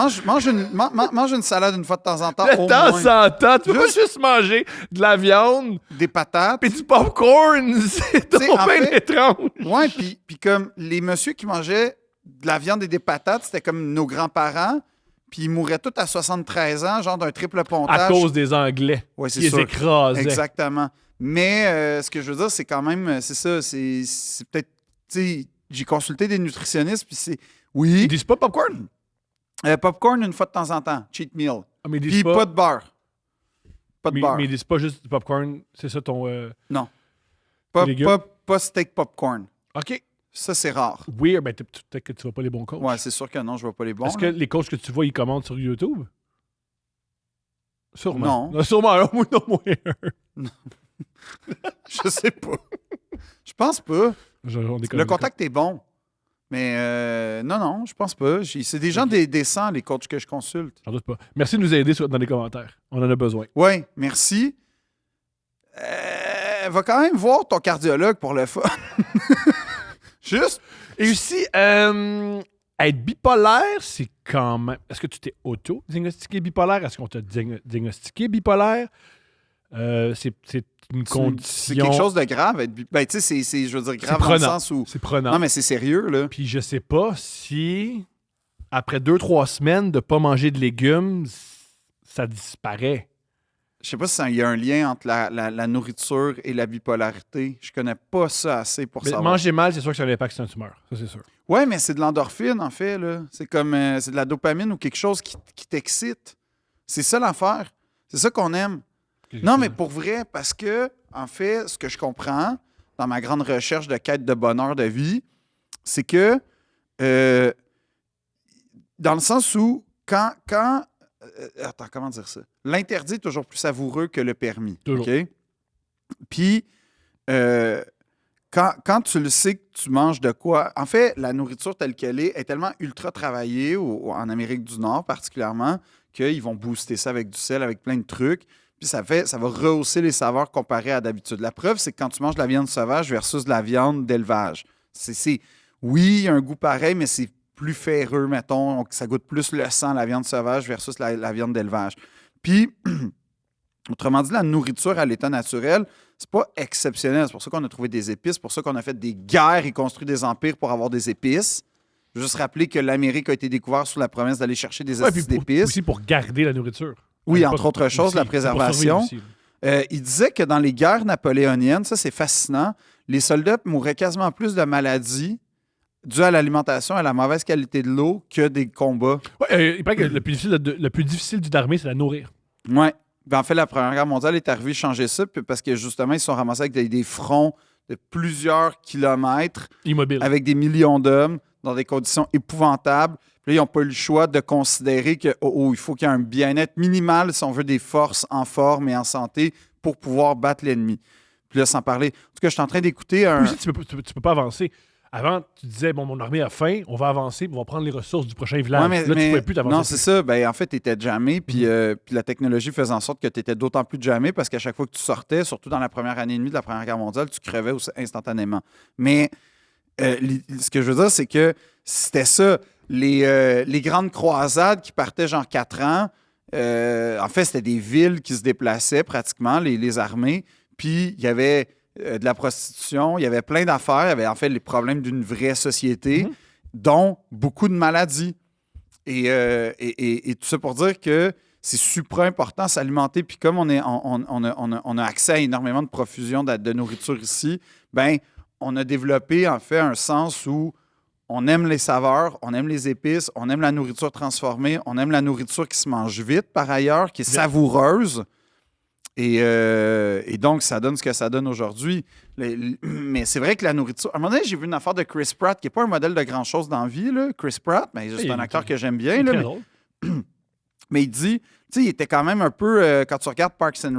Mange une salade une fois de temps en temps. De au temps moins. en temps, tu peux pas juste manger de la viande Des patates. pis du popcorn! C'est Tu sais, trop en bien fait- étrange! Ouais, puis comme les messieurs qui mangeaient de la viande et des patates, c'était comme nos grands-parents, puis ils mouraient tous à 73 ans, genre d'un triple pontage. À cause des Anglais. Ouais, c'est Qui les sûr. écrasaient. Exactement. Mais ce que je veux dire, c'est quand même, c'est ça, c'est peut-être, tu sais, j'ai consulté des nutritionnistes, puis c'est, oui, Ils disent pas popcorn? popcorn une fois de temps en temps, cheat meal. Ah, mais ils Puis disent pas de beurre. Pas de beurre. mais ils disent pas juste du popcorn. C'est ça ton... Non. Pas, légumes? pas steak popcorn. OK. Ça, c'est rare. Weird, ben peut-être que tu vois pas les bons coachs. Ouais, c'est sûr que non, je vois pas les bons. Est-ce que là. les coachs que tu vois, ils commandent sur YouTube? Sûrement. Non. Sûrement un ou non moins un. Je sais pas. Je pense pas. On déconne, Le contact est bon. Mais non, je pense pas. C'est des gens décents, les coachs que je consulte. J'en doute pas. Merci de nous aider dans les commentaires. On en a besoin. Oui, merci. Va quand même voir ton cardiologue pour le fun. Juste. Et aussi, être bipolaire, c'est quand même... Est-ce que tu t'es auto-diagnostiqué bipolaire? Est-ce qu'on t'a diagnostiqué bipolaire? C'est une condition... C'est quelque chose de grave. Ben, tu sais, je veux dire, grave dans le prenant. sens où... C'est prenant. Non, mais c'est sérieux, là. Puis je sais pas si, après 2-3 semaines de pas manger de légumes, ça disparaît. Je sais pas s'il y a un lien entre la nourriture et la bipolarité. Je connais pas ça assez pour Mais savoir. manger mal, c'est sûr que ça a un impact sur une tumeur. Ça, c'est sûr. Ouais, mais c'est de l'endorphine, en fait, là. C'est comme... c'est de la dopamine ou quelque chose qui t'excite. C'est ça l'affaire. C'est ça qu'on aime. Non, mais pour vrai, parce que, en fait, ce que je comprends dans ma grande recherche de quête de bonheur de vie, c'est que, dans le sens où, attends, comment dire ça? L'interdit est toujours plus savoureux que le permis. Toujours. OK? Puis, quand tu le sais que tu manges de quoi... En fait, la nourriture telle qu'elle est tellement ultra travaillée, en Amérique du Nord particulièrement, qu'ils vont booster ça avec du sel, avec plein de trucs. Puis ça va rehausser les saveurs comparées à d'habitude. La preuve, c'est que quand tu manges de la viande sauvage versus de la viande d'élevage, oui, il y a un goût pareil, mais c'est plus ferreux, mettons. Donc, ça goûte plus le sang, la viande sauvage versus la viande d'élevage. Puis, autrement dit, la nourriture à l'état naturel, c'est pas exceptionnel. C'est pour ça qu'on a trouvé des épices, c'est pour ça qu'on a fait des guerres et construit des empires pour avoir des épices. Je veux juste rappeler que l'Amérique a été découverte sous la promesse d'aller chercher des acides d'épices. Aussi pour garder la nourriture. Oui, Pas- entre autres choses, aussi, la pour préservation. survivre aussi. Il disait que dans les guerres napoléoniennes, ça c'est fascinant, les soldats mouraient quasiment plus de maladies dues à l'alimentation et à la mauvaise qualité de l'eau que des combats. Ouais, il paraît que le plus difficile d'une armée, c'est la nourrir. Oui. En fait, la Première Guerre mondiale est arrivée changer ça parce que justement, ils se sont ramassés avec des fronts de plusieurs kilomètres Immobile. avec des millions d'hommes dans des conditions épouvantables. Puis là, ils n'ont pas eu le choix de considérer que il faut qu'il y ait un bien-être minimal si on veut des forces en forme et en santé pour pouvoir battre l'ennemi. Puis là, sans parler... En tout cas, je suis en train d'écouter un... Aussi, tu peux pas avancer. Avant, tu disais, bon, mon armée a faim, on va avancer, on va prendre les ressources du prochain village. Ouais, Là, tu pouvais plus t'avancer. non, c'est ça. Ben, en fait, tu étais jamais, puis la technologie faisait en sorte que tu étais d'autant plus jamais parce qu'à chaque fois que tu sortais, surtout dans la première année et demie de la Première Guerre mondiale, tu crevais instantanément. Mais ce que je veux dire, c'est que c'était ça. Les grandes croisades qui partaient genre 4 ans, en fait, c'était des villes qui se déplaçaient pratiquement, les armées, puis il y avait de la prostitution, il y avait plein d'affaires, il y avait en fait les problèmes d'une vraie société, dont beaucoup de maladies. Et tout ça pour dire que c'est super important de s'alimenter. Puis comme on a accès à énormément de profusion de nourriture ici, ben on a développé en fait un sens où on aime les saveurs, on aime les épices, on aime la nourriture transformée, on aime la nourriture qui se mange vite par ailleurs, qui est savoureuse. Et donc, ça donne ce que ça donne aujourd'hui. Mais c'est vrai que la nourriture... À un moment donné, j'ai vu une affaire de Chris Pratt, qui n'est pas un modèle de grand-chose dans la vie, là. Chris Pratt, mais c'est un acteur que j'aime bien. Là, mais il dit... Tu sais, il était quand même un peu... quand tu regardes Parks and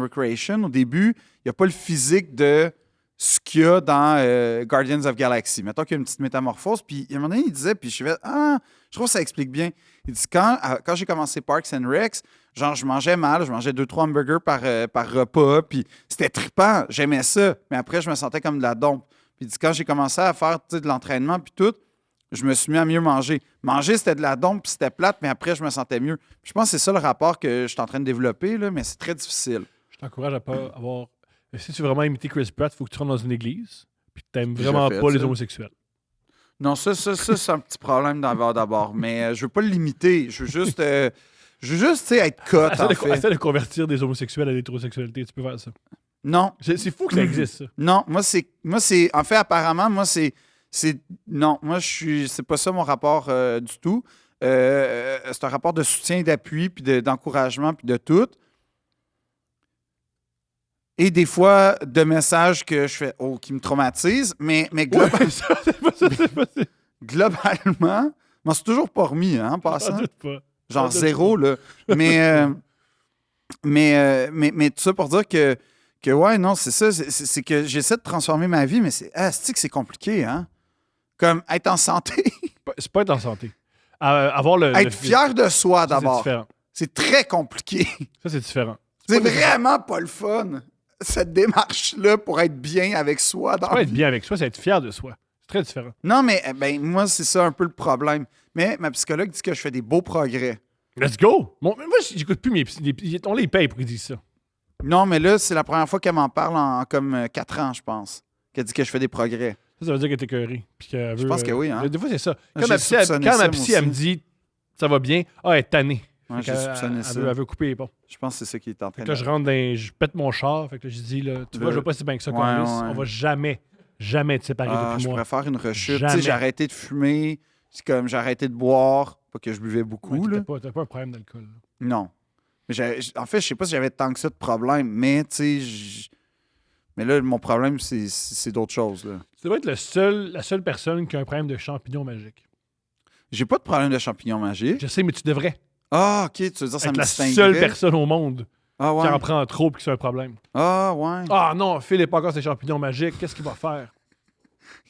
Recreation, au début, il n'y a pas le physique de ce qu'il y a dans Guardians of Galaxy. Mettons qu'il y a une petite métamorphose. Puis, à un moment donné, il disait... Puis je fais... Ah, je trouve que ça explique bien. Il dit, quand j'ai commencé Parks and Recs, genre, je mangeais mal, je mangeais 2-3 hamburgers par repas, puis c'était trippant, j'aimais ça, mais après, je me sentais comme de la dompe. Puis il dit, quand j'ai commencé à faire de l'entraînement, puis tout, je me suis mis à mieux manger. Manger, c'était de la dompe, puis c'était plate, mais après, je me sentais mieux. Puis je pense que c'est ça le rapport que je suis en train de développer, là, mais c'est très difficile. Je t'encourage à pas avoir... Si tu veux vraiment imiter Chris Pratt, il faut que tu rentres dans une église, puis tu n'aimes J'ai vraiment fait pas ça. les homosexuels. Non, ça c'est un petit problème d'abord, mais je veux pas le limiter. Je veux juste, tu sais, être cut, en fait. Essaie de convertir des homosexuels à l'hétérosexualité. Tu peux faire ça. Non, C'est fou que ça existe, ça. non, moi c'est, en fait, apparemment, moi c'est, non, moi c'est pas ça mon rapport du tout. C'est un rapport de soutien, d'appui, puis d'encouragement, puis de tout. Et des fois, de messages que je fais, qui me traumatisent, mais Ouais, ça, c'est pas ça, c'est pas ça. globalement, je m'en suis toujours pas remis, hein, en J'en passant. doute pas. Genre J'en doute zéro, là. Mais tout ça pour dire que ouais, non, c'est ça. C'est que j'essaie de transformer ma vie, mais c'est que c'est compliqué, hein? Comme être en santé, C'est pas être en santé. Avoir le être fier de soi ça, c'est d'abord. différent. C'est très compliqué. Ça, c'est différent. C'est vraiment pas le fun, cette démarche-là, pour être bien avec soi dans Pas la être vie. bien avec soi, c'est être fier de soi. C'est très différent. Non, mais ben, moi, c'est ça un peu le problème. Mais ma psychologue dit que je fais des beaux progrès. Let's go! Bon, moi, j'écoute plus on les paye pour qu'ils disent ça. Non, mais là, c'est la première fois qu'elle m'en parle en comme 4 ans, je pense. Qu'elle dit que je fais des progrès. Ça veut dire qu'elle est écœurée. Je pense que oui, hein. Des fois, c'est ça. J'ai Quand ma psy, soupçonné ça, moi elle me aussi. dit ça va bien, elle est tannée. Ouais, Fait j'ai qu'elle- soupçonné elle ça. veut- Elle veut couper les ponts. Je pense que c'est ça qui est en train Fait de... que là, je rentre dans. Je pète mon char. Fait que là, je dis, là, tu vois, je vais pas si bien que ça qu'on Ouais, lisse. ouais. On va jamais être séparés Ah, depuis je moi. pourrais faire une rechute. Tu Jamais. sais, j'ai arrêté de fumer. C'est comme j'ai arrêté de boire. Pas que je buvais beaucoup, Ouais, là. t'as pas un problème d'alcool. là. Non. Mais en fait, je sais pas si j'avais tant que ça de problème, mais tu sais, mais là, mon problème, c'est d'autres choses, là. Tu dois être la seule personne qui a un problème de champignons magiques. J'ai pas de problème de champignons magiques. Je sais, mais tu devrais Ah, OK, tu veux dire ça être me la distinguerait. seule personne au monde Ah, qui en ouais. prend trop et que c'est un problème. Ah, ouais. Ah non, Phil n'est pas encore ses champignons magiques. Qu'est-ce qu'il va faire?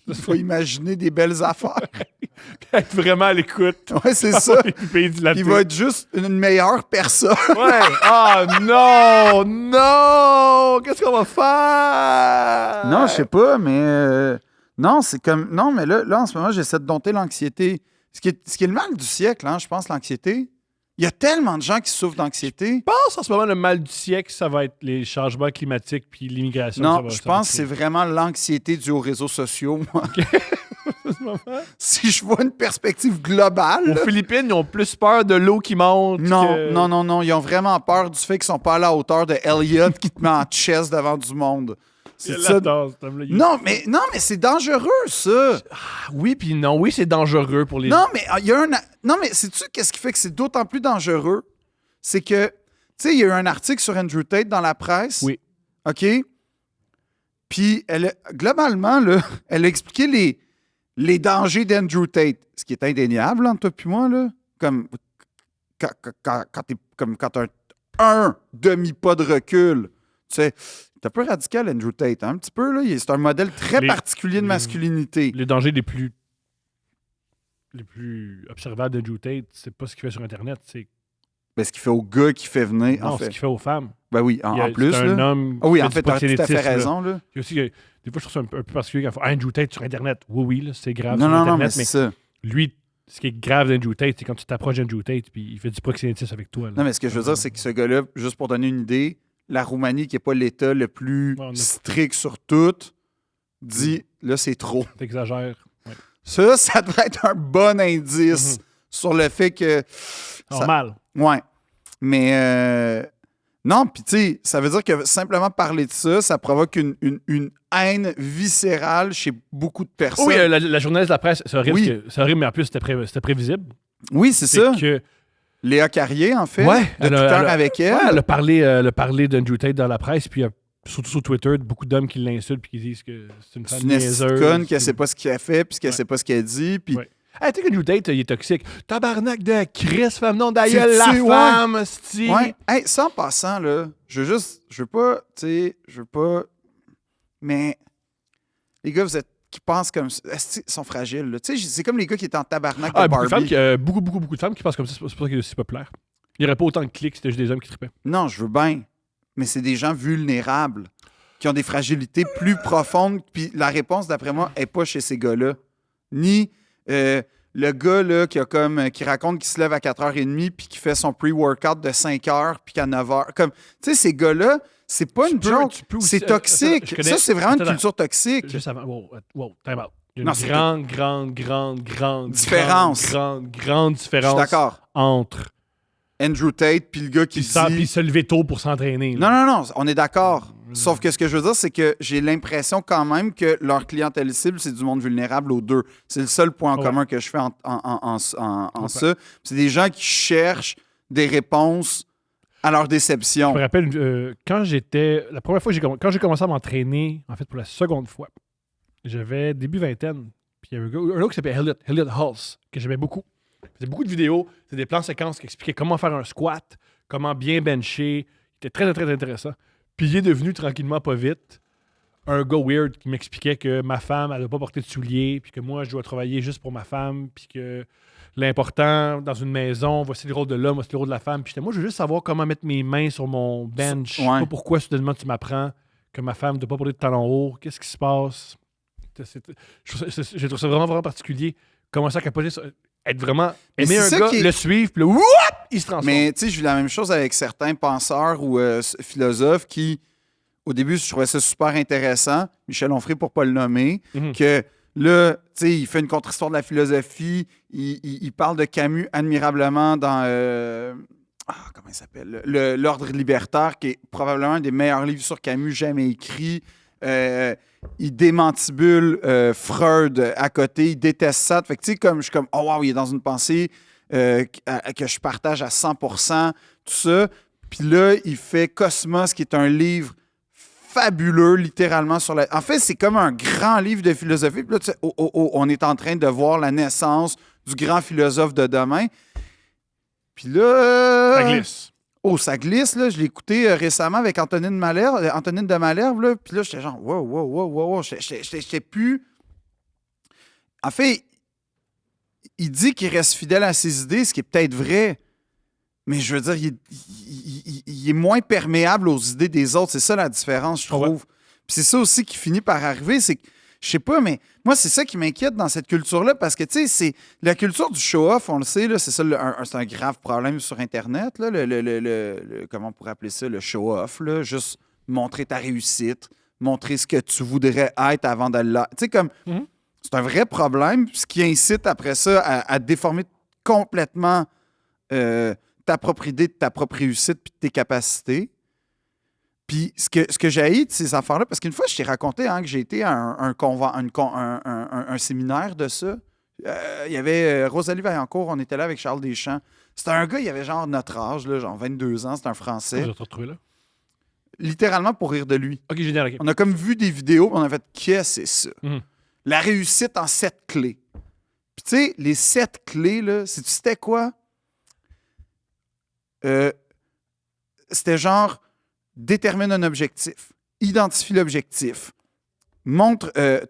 Il faut imaginer des belles affaires. Être vraiment à l'écoute. Ouais, c'est ça. Et puis payer du latte. Il va être juste une meilleure personne. Ouais. Ah non! Non! Qu'est-ce qu'on va faire? Non, je sais pas, mais... non, c'est comme... Non, mais là, en ce moment, j'essaie de dompter l'anxiété. Ce qui est le mal du siècle, hein, je pense, l'anxiété. Il y a tellement de gens qui souffrent d'anxiété. Je pense en ce moment, le mal du siècle, ça va être les changements climatiques puis l'immigration. Non, je pense que c'est vraiment l'anxiété due aux réseaux sociaux, moi. Si je vois une perspective globale... Aux là, Philippines, ils ont plus peur de l'eau qui monte. non. Ils ont vraiment peur du fait qu'ils sont pas à la hauteur de Elliot qui te met en chest devant du monde. C'est ça. Non, mais c'est dangereux, ça. Oui, puis non. Oui, c'est dangereux pour les... Non, mais il y a non, mais sais-tu qu'est-ce qui fait que c'est d'autant plus dangereux? C'est que, tu sais, il y a eu un article sur Andrew Tate dans la presse. Oui. OK? Puis, globalement, là, elle a expliqué les dangers d'Andrew Tate, ce qui est indéniable entre toi et moi, là. Comme quand t'as un demi-pas de recul, tu sais, c'est un peu radical, Andrew Tate, hein, un petit peu, là. C'est un modèle très particulier de masculinité. Les dangers les plus observables de Drew Tate, c'est pas ce qu'il fait sur Internet, c'est Ben, ce qu'il fait aux gars qui fait venir, non, en ce fait. qu'il fait aux femmes. Ben oui, Il y a- en plus, c'est un là. homme Ah oui, qui en fait fait, du t'as tout à fait proxénétisme, là. raison, là. Il y a aussi, des fois, je trouve ça un peu particulier quand Andrew Tate sur Internet. Oui, là, c'est grave Non, sur non, mais Internet, c'est ça. lui, ce qui est grave d'Andrew Tate, c'est quand tu t'approches d'Andrew Tate puis il fait du proxénétisme avec toi. Là. Non, mais ce que je veux dire, c'est que ce gars-là, juste pour donner une idée, la Roumanie, qui n'est pas l'État le plus Ouais, on a- strict sur tout, dit, là, c'est trop. T'exagères. Ouais. Ça devrait être un bon indice sur le fait que... Normal. Ouais. Mais non, puis tu sais, ça veut dire que simplement parler de ça, ça provoque une haine viscérale chez beaucoup de personnes. Oui, la journaliste de la presse, c'est horrible, Oui. c'est horrible, mais en plus, c'était prévisible. Oui, c'est ça. Que, Léa Carrier, en fait, ouais, de tout cœur avec elle. Ouais, elle a parlé d'Andrew Tate dans la presse, puis il y a surtout sur Twitter, beaucoup d'hommes qui l'insultent puis qui disent que c'est une C'est femme une niaiseuse. conne qui ne sait pas ce qu'elle fait, puis qu'elle Ouais. sait pas ce qu'elle dit, puis... Ouais. Hey, tu sais qu'Andrew Tate, il est toxique. Tabarnak de Chris, femme non d'ailleurs, la C'est-tu, ouais. femme, sti. Ouais. Hey, ça en passant, là, je veux pas, tu sais, mais les gars, vous êtes, qui pensent comme ça, esti, ils sont fragiles, là. Tu sais, c'est comme les gars qui étaient en tabarnak de Beaucoup de Barbie. femmes beaucoup de femmes qui pensent comme ça, c'est pour ça qu'il est aussi populaire. Il n'y aurait pas autant de clics si c'était juste des hommes qui trippaient. Non, je veux bien, mais c'est des gens vulnérables, qui ont des fragilités plus profondes, puis la réponse, d'après moi, n'est pas chez ces gars-là. Ni le gars là, qui raconte qu'il se lève à 4h30 puis qui fait son pre-workout de 5h puis qu'à 9h. Comme, tu sais, ces gars-là, c'est pas une joke. C'est toxique. je connais- Ça, c'est vraiment une attends, culture toxique. Juste avant. Wow, time out. Il y a Non, une c'est grande Différence. grande Je suis différence d'accord. entre Andrew Tate puis le gars qui puis dit... se lever tôt pour s'entraîner. là. Non, on est d'accord. Sauf que ce que je veux dire, c'est que j'ai l'impression quand même que leur clientèle cible, c'est du monde vulnérable aux deux. C'est le seul point en Ouais. commun que je fais en ça. C'est des gens qui cherchent des réponses à leur déception. Je me rappelle, la première fois quand j'ai commencé à m'entraîner, en fait, pour la seconde fois, j'avais début vingtaine. Puis il y avait un gars qui s'appelait Elliot Hulse, que j'aimais beaucoup. Il faisait beaucoup de vidéos, c'était des plans séquences qui expliquaient comment faire un squat, comment bien bencher. Il était très, très, très intéressant. Puis il est devenu tranquillement, pas vite, un gars weird qui m'expliquait que ma femme, elle ne doit pas porter de souliers, puis que moi, je dois travailler juste pour ma femme, puis que l'important dans une maison, voici le rôle de l'homme, voici le rôle de la femme. Puis j'étais, moi, je veux juste savoir comment mettre mes mains sur mon bench. Je sais pas pourquoi, soudainement, tu m'apprends que ma femme ne doit pas porter de talons hauts. Qu'est-ce qui se passe? Je trouve ça vraiment, vraiment particulier. Commencer à capoter sur... Être vraiment... Mais Aimer c'est un ça gars, qui est- le suivre, puis là, whoop, il se transforme. Mais tu sais, j'ai vu la même chose avec certains penseurs ou philosophes qui, au début, je trouvais ça super intéressant. Michel Onfray, pour pas le nommer, que là, tu sais, il fait une contre-histoire de la philosophie. Il parle de Camus admirablement dans... comment il s'appelle? L'Ordre libertaire, qui est probablement un des meilleurs livres sur Camus jamais écrits. Il démantibule Freud à côté, il déteste ça. Fait que tu sais, comme je suis comme, oh wow, il est dans une pensée que je partage à 100%, tout ça. Puis là, il fait Cosmos, qui est un livre fabuleux, littéralement, sur la... En fait, c'est comme un grand livre de philosophie. Puis là, tu sais, on est en train de voir la naissance du grand philosophe de demain. Puis là... Ça glisse. Oh, ça glisse, là. Je l'ai écouté récemment avec Antonine de Malherbe, là. Puis là, j'étais genre, wow. J'étais plus... En fait, il dit qu'il reste fidèle à ses idées, ce qui est peut-être vrai. Mais je veux dire, il est moins perméable aux idées des autres. C'est ça la différence, je trouve. Ouais. Puis c'est ça aussi qui finit par arriver, c'est que, je sais pas, mais moi, c'est ça qui m'inquiète dans cette culture-là, parce que, tu sais, c'est la culture du show-off, on le sait, là, c'est ça, c'est un grave problème sur Internet, là, comment on pourrait appeler ça, le show-off, là, juste montrer ta réussite, montrer ce que tu voudrais être avant de l'être. Tu sais, comme, c'est un vrai problème, ce qui incite après ça à déformer complètement ta propre idée de ta propre réussite puis de tes capacités. Puis ce que j'ai haï de ces affaires-là, parce qu'une fois, je t'ai raconté que j'ai été à un séminaire de ça. Il y avait Rosalie Vaillancourt, on était là avec Charles Deschamps. C'était un gars, il avait genre notre âge, là, genre 22 ans, c'est un Français. Je vais te retrouver là. Littéralement pour rire de lui. Ok, génial. Ok. On a comme vu des vidéos, puis on a fait « Qu'est-ce que c'est ça? Mhm. La réussite en 7 clés. Puis tu sais, les 7 clés, là, c'était quoi? C'était genre... Détermine un objectif. Identifie l'objectif.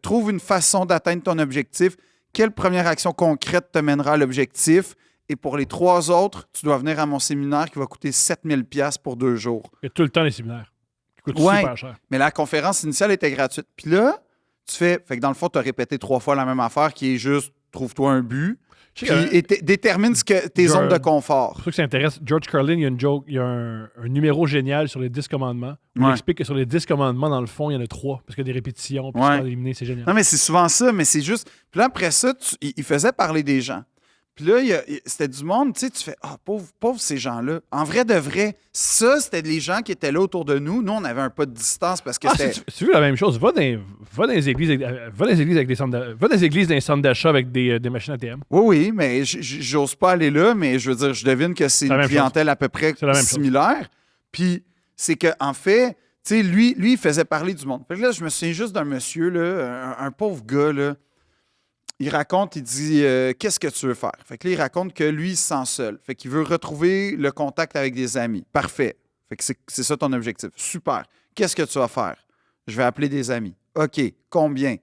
Trouve une façon d'atteindre ton objectif. Quelle première action concrète te mènera à l'objectif? Et pour les 3 autres, tu dois venir à mon séminaire qui va coûter 7000 $ pour 2 jours. Il y a tout le temps les séminaires. Qui coûtent Ouais. super cher. Mais la conférence initiale était gratuite. Puis là, fait que dans le fond, tu as répété 3 fois la même affaire qui est juste trouve-toi un but. Je Puis sais que, détermine tes zones de confort. pour ceux qui s'intéressent, George Carlin, il y a une joke, il y a un numéro génial sur les 10 commandements. Où il Ouais. explique que sur les 10 commandements, dans le fond, il y en a 3. Parce qu'il y a des répétitions, puis Ouais. c'est éliminer, c'est génial. Non, mais c'est souvent ça, mais c'est juste. Puis là, après ça, il faisait parler des gens. Puis là, c'était du monde, tu sais, tu fais, ah, pauvre ces gens-là. En vrai de vrai, ça, c'était les gens qui étaient là autour de nous. Nous, on avait un pas de distance parce que c'était... Tu veux la même chose? Va dans les églises avec des centres va dans les églises dans les centres d'achat avec des machines ATM. Oui, mais j'ose pas aller là, mais je veux dire, je devine que c'est la une même clientèle à peu près C'est la même chose. similaire. Puis c'est qu'en fait, tu sais, lui, il faisait parler du monde. Fait que là, je me souviens juste d'un monsieur, là, un pauvre gars, là. Il raconte, il dit qu'est-ce que tu veux faire? Fait que là, il raconte que lui, il se sent seul. Fait qu'il veut retrouver le contact avec des amis. Parfait. Fait que c'est ça ton objectif. Super. Qu'est-ce que tu vas faire? Je vais appeler des amis. OK. Combien?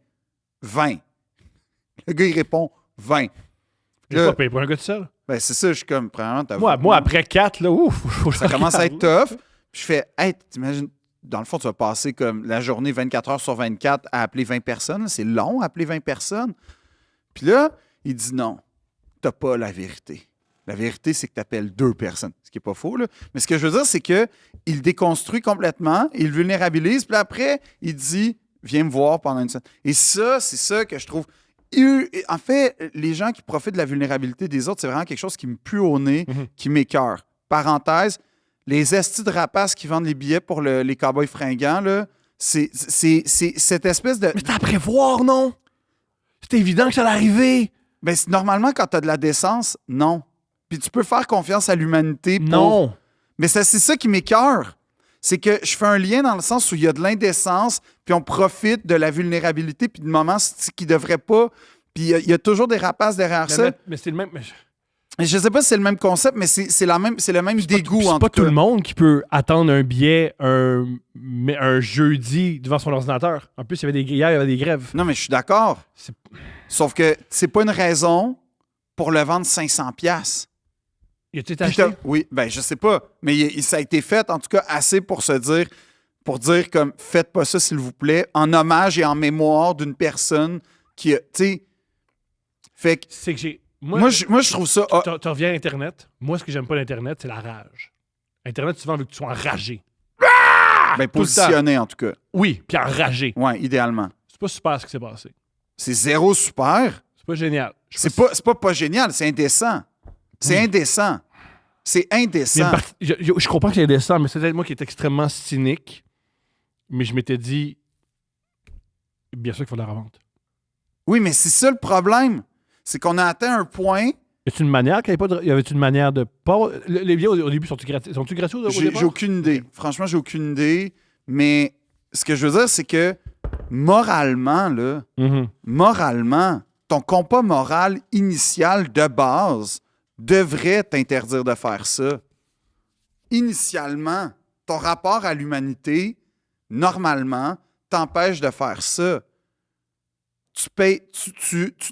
20. Le gars, il répond 20. J'ai Là, pas payé pour un gars de seul. ben, c'est ça, je suis comme, premièrement, t'as Moi, après 4, là, ouf, faut que ça je commence à être regarde. tough. Puis je fais, hey, t'imagines, dans le fond, tu vas passer comme la journée 24 heures sur 24 à appeler 20 personnes. C'est long, appeler 20 personnes. Puis là, il dit non, t'as pas la vérité. La vérité, c'est que tu appelles 2 personnes. Ce qui n'est pas faux, là. Mais ce que je veux dire, c'est qu'il déconstruit complètement, il vulnérabilise, puis après, il dit viens me voir pendant une semaine. Et ça, c'est ça que je trouve. En fait, les gens qui profitent de la vulnérabilité des autres, c'est vraiment quelque chose qui me pue au nez, qui m'écoeure. Parenthèse, les estis de rapaces qui vendent les billets pour les cowboys fringants, là, c'est cette espèce de. Mais c'était à prévoir, non? C'était évident que ça allait arriver. Ben, normalement, quand tu as de la décence, non. Puis tu peux faire confiance à l'humanité pour... Non. Mais c'est ça qui m'écoeure. C'est que je fais un lien dans le sens où il y a de l'indécence, puis on profite de la vulnérabilité, puis de moments qui ne devraient pas. Puis il y a toujours des rapaces derrière ça. Mais c'est le même. Et je sais pas si c'est le même concept, mais c'est le même dégoût, en C'est pas tout tout le cas. monde qui peut attendre un billet un jeudi devant son ordinateur. En plus, hier, il y avait des grèves. Non, mais je suis d'accord. C'est- Sauf que c'est pas une raison pour le vendre 500$. Il a-tu été Puis acheté? oui, ben je sais pas, mais ça a été fait en tout cas assez pour dire comme faites pas ça s'il vous plaît, en hommage et en mémoire d'une personne qui a, tu sais, fait que C'est que j'ai. moi je trouve ça Tu reviens à Internet. Moi, ce que j'aime pas d'Internet, c'est la rage. Internet, souvent, veut que tu sois enragé. ben, tout le positionné en tout cas. Oui, puis enragé. Ouais, idéalement. C'est pas super ce qui s'est passé. C'est zéro super. C'est pas génial. C'est pas génial, c'est indécent. C'est indécent. C'est Il y a indécent. une partie- je comprends que c'est indécent, mais c'est peut-être moi qui est extrêmement cynique. Mais je m'étais dit, bien sûr qu'il faut de la revente. Oui, mais c'est ça le problème. C'est qu'on a atteint un point. Y a-t-il une manière qu'il y avait une manière de pas. Les billets au début sont-ils gratuits? Sont-ils gratuits au J'ai départ? aucune idée. Franchement, j'ai aucune idée. Mais ce que je veux dire, c'est que moralement, là, Mhm. moralement, ton compas moral initial de base devrait t'interdire de faire ça. Initialement, ton rapport à l'humanité, normalement, t'empêche de faire ça. Tu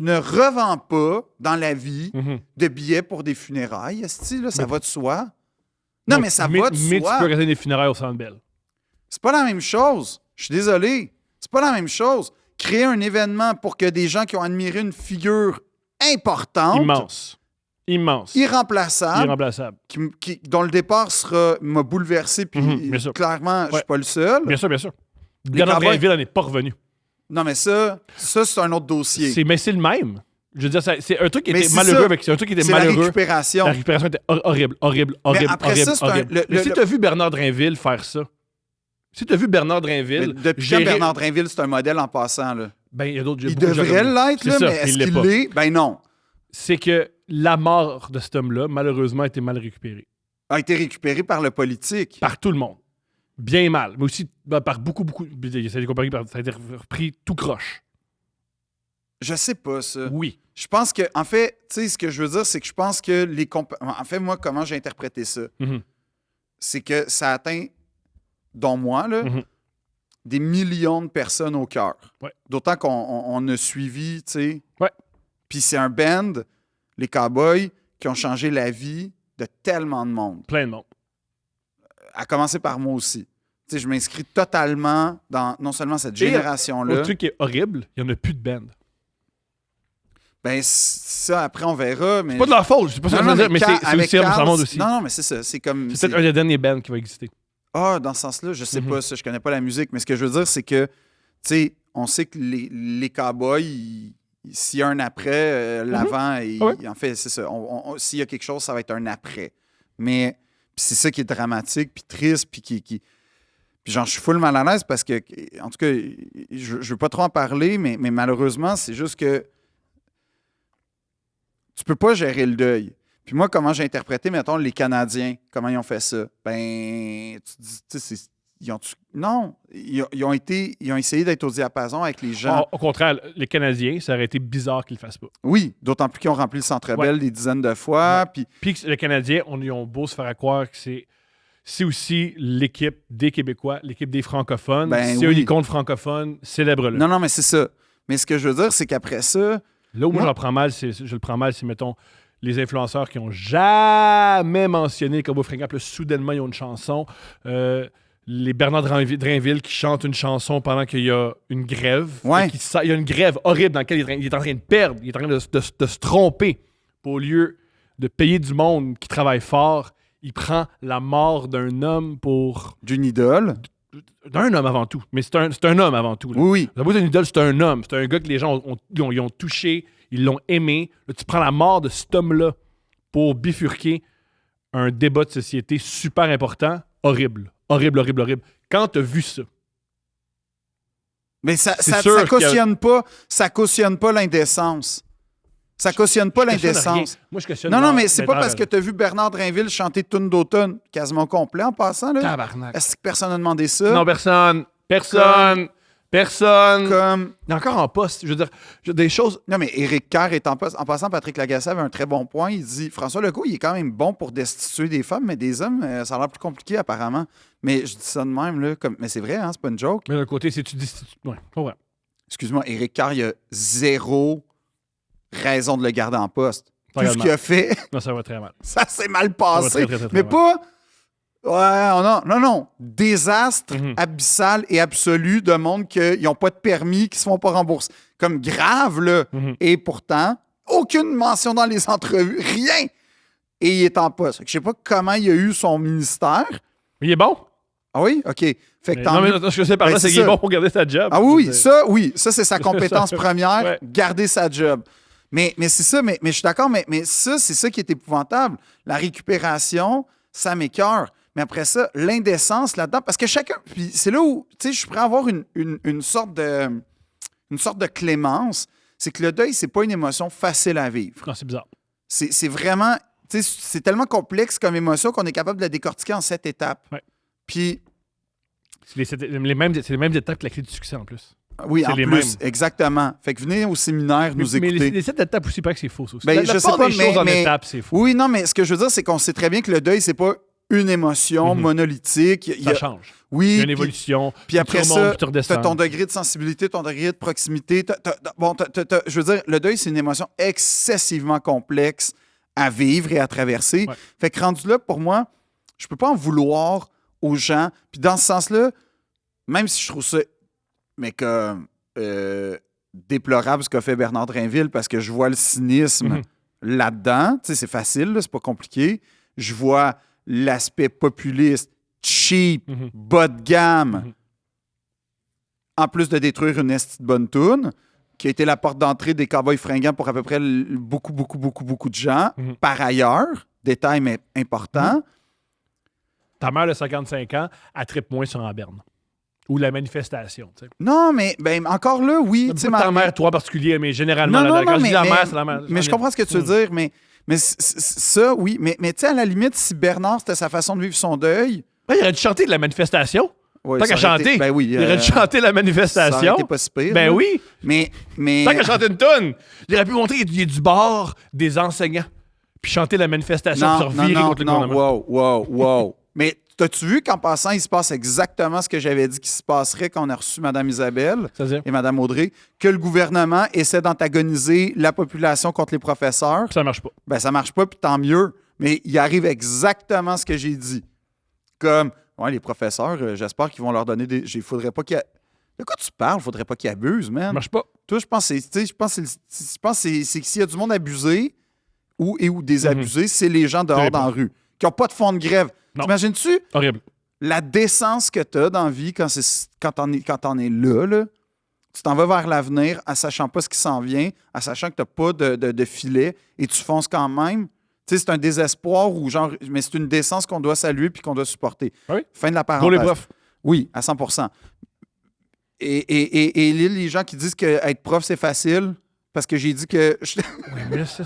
ne revends pas dans la vie Mhm. de billets pour des funérailles, esti, là, ça Mais- va de soi. Non, Donc, mais ça va de Mais tu soi. peux organiser des funérailles au Centre Bell. C'est pas la même chose. Je suis désolé. C'est pas la même chose. Créer un événement pour que des gens qui ont admiré une figure importante, Immense. irremplaçable, Irremplaçable. dont le départ m'a bouleversé, puis bien sûr. clairement, je Ouais. suis pas le seul. Bien sûr, bien sûr. Bernard cowboys- Drinville n'est pas revenu. Non, mais ça c'est un autre dossier. Mais c'est le même. Je veux dire, c'est un truc qui Mais était c'est malheureux ça. avec. C'est un truc qui était C'est la malheureux. récupération. La récupération était horrible. Mais après ça, c'est horrible. Mais si tu as vu Bernard Drinville faire ça, si tu as vu Bernard Mais Drinville. depuis quand Bernard Drinville, c'est un modèle en passant, là? Ben, il y a d'autres. Il devrait l'être, là, C'est ça, mais est-ce il l'est qu'il pas. l'est? Ben non. C'est que la mort de cet homme-là, malheureusement, a été mal récupérée. A été récupéré par le politique. Par tout le monde. Bien mal. Mais aussi par beaucoup. Ça a été comparé ça a été repris tout croche. Je sais pas, ça. Oui. Je pense que, en fait, tu sais, ce que je veux dire, c'est que je pense que en fait, moi, comment j'ai interprété ça? Mhm. C'est que ça atteint, dont moi, là, Mhm. des millions de personnes au cœur. Ouais. D'autant qu'on a suivi, tu sais. Ouais. Puis c'est un band, les Cowboys, qui ont changé la vie de tellement de monde. Plein de monde. À commencer par moi aussi. Tu sais, je m'inscris totalement dans non seulement cette génération-là. L'autre truc qui est horrible, il n'y en a plus de band. Ben, ça, après, on verra. Mais C'est pas de leur faute, je sais pas ce que je veux dire, mais c'est avec aussi un Carl, monde aussi. Non, mais c'est ça. C'est comme. C'est peut-être un des derniers bands qui va exister. Ah, dans ce sens-là, je sais Mhm. pas ça, je connais pas la musique, mais ce que je veux dire, c'est que, tu sais, on sait que les Cowboys, s'il y a un après, l'avant, en fait, c'est ça. S'il y a quelque chose, ça va être un après. Mais puis c'est ça qui est dramatique, puis triste, puis puis genre, je suis full mal à l'aise parce que, en tout cas, je veux pas trop en parler, mais malheureusement, c'est juste que tu peux pas gérer le deuil. Puis moi, comment j'ai interprété, mettons, les Canadiens, comment ils ont fait ça? Ben, tu dis, tu sais, non, ils ont essayé d'être au diapason avec les gens. Au contraire, les Canadiens, ça aurait été bizarre qu'ils le fassent pas. Oui, d'autant plus qu'ils ont rempli le Centre Bell des dizaines de fois. Ouais. Puis que les Canadiens, ils ont beau se faire croire que c'est aussi l'équipe des Québécois, l'équipe des francophones. Ben c'est oui. un icône francophone, célèbre-le. Non, mais c'est ça. Mais ce que je veux dire, c'est qu'après ça... Là où moi, je le prends mal, c'est, mettons, les influenceurs qui ont jamais mentionné le Cowboy Fringant, puis là, soudainement, ils ont une chanson. Les Bernard Drainville qui chantent une chanson pendant qu'il y a une grève. Ouais. Il y a une grève horrible dans laquelle il est en train de perdre, il est en train de se tromper. Puis au lieu de payer du monde qui travaille fort, il prend la mort d'un homme pour... D'une idole. D'un homme avant tout. Mais c'est un homme avant tout. Là. Oui. La bout d'une idole, c'est un homme. C'est un gars que les gens ils ont touché, ils l'ont aimé. Là, tu prends la mort de cet homme-là pour bifurquer un débat de société super important. Horrible. Horrible. Quand t'as vu ça... Mais ça sûr cautionne pas l'indécence. Ça cautionne pas l'indécence. Moi, je questionne... Non, mais c'est pas parce que tu as vu Bernard Drainville chanter Toune d'automne, quasiment complet en passant. Là. Tabarnak. Est-ce que personne n'a demandé ça? Non, personne. Comme... Il est encore en poste. Je veux dire, des choses... Non, mais Éric Kerr est en poste. En passant, Patrick Lagacé avait un très bon point. Il dit, François Legault, il est quand même bon pour destituer des femmes, mais des hommes, ça a l'air plus compliqué apparemment. Mais je dis ça de même, là. Mais c'est vrai, hein, c'est pas une joke. Mais d'un côté, c'est tu dis... Ouais, pas vrai. Excuse-moi, Éric Kerr, il a zéro raison de le garder en poste. Ça Tout va ce mal. qu'il a fait, Non, ça va très mal. ça s'est mal Ça va passé. très Mais mal. pas... Ouais, non. Désastre Mhm. abyssal et absolu de monde qui n'ont pas de permis, qui se font pas rembourser. Comme grave, là. Mhm. Et pourtant, aucune mention dans les entrevues, rien. Et il est en poste. Je sais pas comment il a eu son ministère. Mais il est bon. Ah oui? OK. Fait que tant Non, mais mieux. ce que je sais par là, Ben, c'est c'est qu'il est ça. bon pour garder sa job. Ah oui, C'est- ça, c'est sa compétence première, Ouais. garder sa job. Mais c'est ça, mais je suis d'accord, mais ça, c'est ça qui est épouvantable. La récupération, ça m'écoeure. Mais après ça, l'indécence là-dedans, parce que chacun. Puis c'est là où, tu sais, je suis prêt à avoir une sorte de clémence. C'est que le deuil, c'est pas une émotion facile à vivre. Non, c'est bizarre. C'est vraiment. Tu sais, c'est tellement complexe comme émotion qu'on est capable de la décortiquer en 7 étapes. Ouais. Puis, C'est les mêmes étapes que la clé du succès en plus. oui, C'est en les plus, mêmes. exactement. Fait que venez au séminaire nous mais écouter. les 7 étapes aussi, pas que c'est faux, ça aussi. Ben, la je sais plupart pas, des choses en mais- étapes, c'est faux. Oui, non, mais ce que je veux dire, c'est qu'on sait très bien que le deuil, c'est pas une émotion Mhm. monolithique. Il y Ça a- change. Oui, Il y a une puis- évolution. Puis après tu ça, remontes, puis tu t'as redescends. ton degré de sensibilité, ton degré de proximité. Je veux dire, le deuil, c'est une émotion excessivement complexe à vivre et à traverser. Ouais. Fait que rendu là, pour moi, je peux pas en vouloir aux gens. Puis dans ce sens-là, même si je trouve ça mais comme déplorable ce qu'a fait Bernard Drainville parce que je vois le cynisme Mhm. là-dedans. Tu sais, c'est facile, là, c'est pas compliqué. Je vois l'aspect populiste, cheap, Mhm. bas de gamme, Mhm. en plus de détruire une esti de bonne toune, qui a été la porte d'entrée des Cowboys Fringants pour à peu près beaucoup de gens. Mhm. Par ailleurs, détail mais important, Ta mère de 55 ans, elle trippe moins sur en berne. Ou la manifestation, tu sais. non, mais ben, encore là, oui. tu sais, Pas ta mère, toi en particulier, mais généralement, quand je dis la mère, c'est la mère. mais je comprends ce que tu veux dire, mais ça, oui. Mais tu sais, à la limite, si Bernard, c'était sa façon de vivre son deuil... Ouais, il aurait dû chanter de la manifestation. ouais, Tant ça qu'à aurait été- chanter. Ben oui. Il aurait dû chanter la Ça aurait manifestation. été pas si pire, Ben là. oui. Mais... Tant qu'à chanter une tonne. Il aurait pu montrer qu'il y a du bord des enseignants. Puis chanter la manifestation pour se revirer contre le gouvernement. wow. Mais t'as-tu vu qu'en passant, il se passe exactement ce que j'avais dit qu'il se passerait quand on a reçu Mme Isabelle C'est-à-dire? et Mme Audrey, que le gouvernement essaie d'antagoniser la population contre les professeurs? Ça marche pas. Ben, ça marche pas, puis tant mieux. Mais il arrive exactement ce que j'ai dit. Comme, ouais, les professeurs, j'espère qu'ils vont leur donner des... Il faudrait pas qu'ils... De quoi tu parles? Faudrait pas qu'ils abusent, man. Ça marche pas. Toi, je pense que c'est que s'il y a du monde abusé ou désabusé, c'est les gens dehors Très dans la rue, qui n'ont pas de fond de grève. Non. T'imagines-tu Horrible. la décence que tu as dans la vie quand t'en es là? Tu t'en vas vers l'avenir en sachant pas ce qui s'en vient, en sachant que tu n'as pas de filet et tu fonces quand même. Tu sais, c'est un désespoir ou genre, mais c'est une décence qu'on doit saluer puis qu'on doit supporter. Oui. Fin de la Pour parenthèse. les profs. Oui, à 100%. Et les gens qui disent qu'être prof, c'est facile, parce que j'ai dit que... Oui, mais là, c'est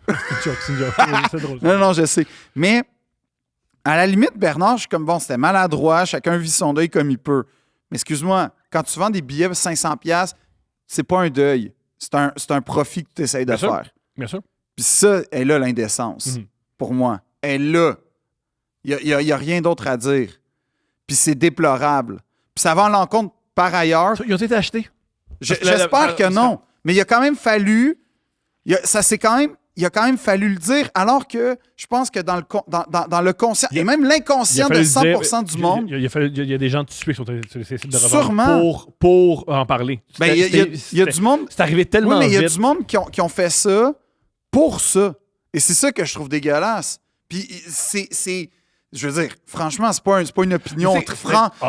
une joke. C'est drôle. non, je sais. Mais à la limite, Bernard, je suis comme, bon, c'était maladroit, chacun vit son deuil comme il peut. Mais excuse-moi, quand tu vends des billets de 500$, c'est pas un deuil. C'est un profit que tu essaies de Bien sûr. faire. Bien sûr. Puis ça, elle est là l'indécence, pour moi. Elle est là. Il n'y a rien d'autre à dire. Puis c'est déplorable. Puis ça va en l'encontre, par ailleurs. Ils ont été achetés. J'espère que non. Mais il a quand même fallu... Il a quand même fallu le dire, alors que je pense que dans le conscient, et même l'inconscient de 100% du monde... Il y a des gens tués sur ces sites de Sûrement. revente pour en parler. Ben, il y a du monde... C'est arrivé tellement Oui, mais il y a vite. du monde qui ont fait ça pour ça. Et c'est ça que je trouve dégueulasse. Puis c'est... Je veux dire, franchement, c'est pas une opinion Tu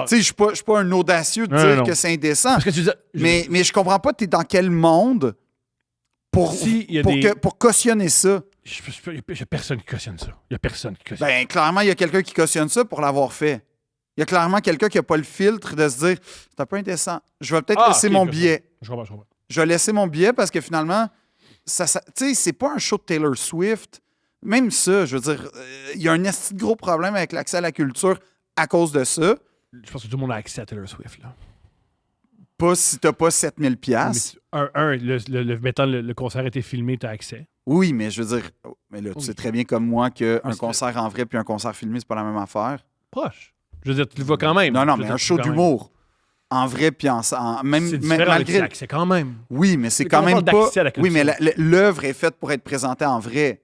sais, je suis pas un audacieux de dire non. que c'est indécent. Parce que tu dis, Mais je comprends pas, t'es dans quel monde pour cautionner ça. Il n'y a personne qui cautionne ça. Il n'y a personne qui cautionne. Ben, clairement, il y a quelqu'un qui cautionne ça pour l'avoir fait. Il y a clairement quelqu'un qui n'a pas le filtre de se dire c'est un peu indécent. Je vais peut-être laisser mon billet. Je comprends. Je vais laisser mon billet parce que finalement, tu sais, c'est pas un show de Taylor Swift. Même ça, je veux dire, il y a un esti de gros problème avec l'accès à la culture à cause de ça. Je pense que tout le monde a accès à Taylor Swift. Là. Pas si t'as pas 7000 pièces. Mettons, le concert a été filmé, tu as accès. Oui, mais je veux dire, mais là, tu sais très bien comme moi qu'un concert en vrai puis un concert filmé, c'est pas la même affaire. Proche. Je veux dire, tu le vois quand même. Non, mais un show d'humour. En vrai, puis même C'est différent malgré. avec l'accès quand même. Oui, mais c'est Mais quand quand on même parle pas. d'accès à la Oui, mais culture. l'œuvre est faite pour être présentée en vrai.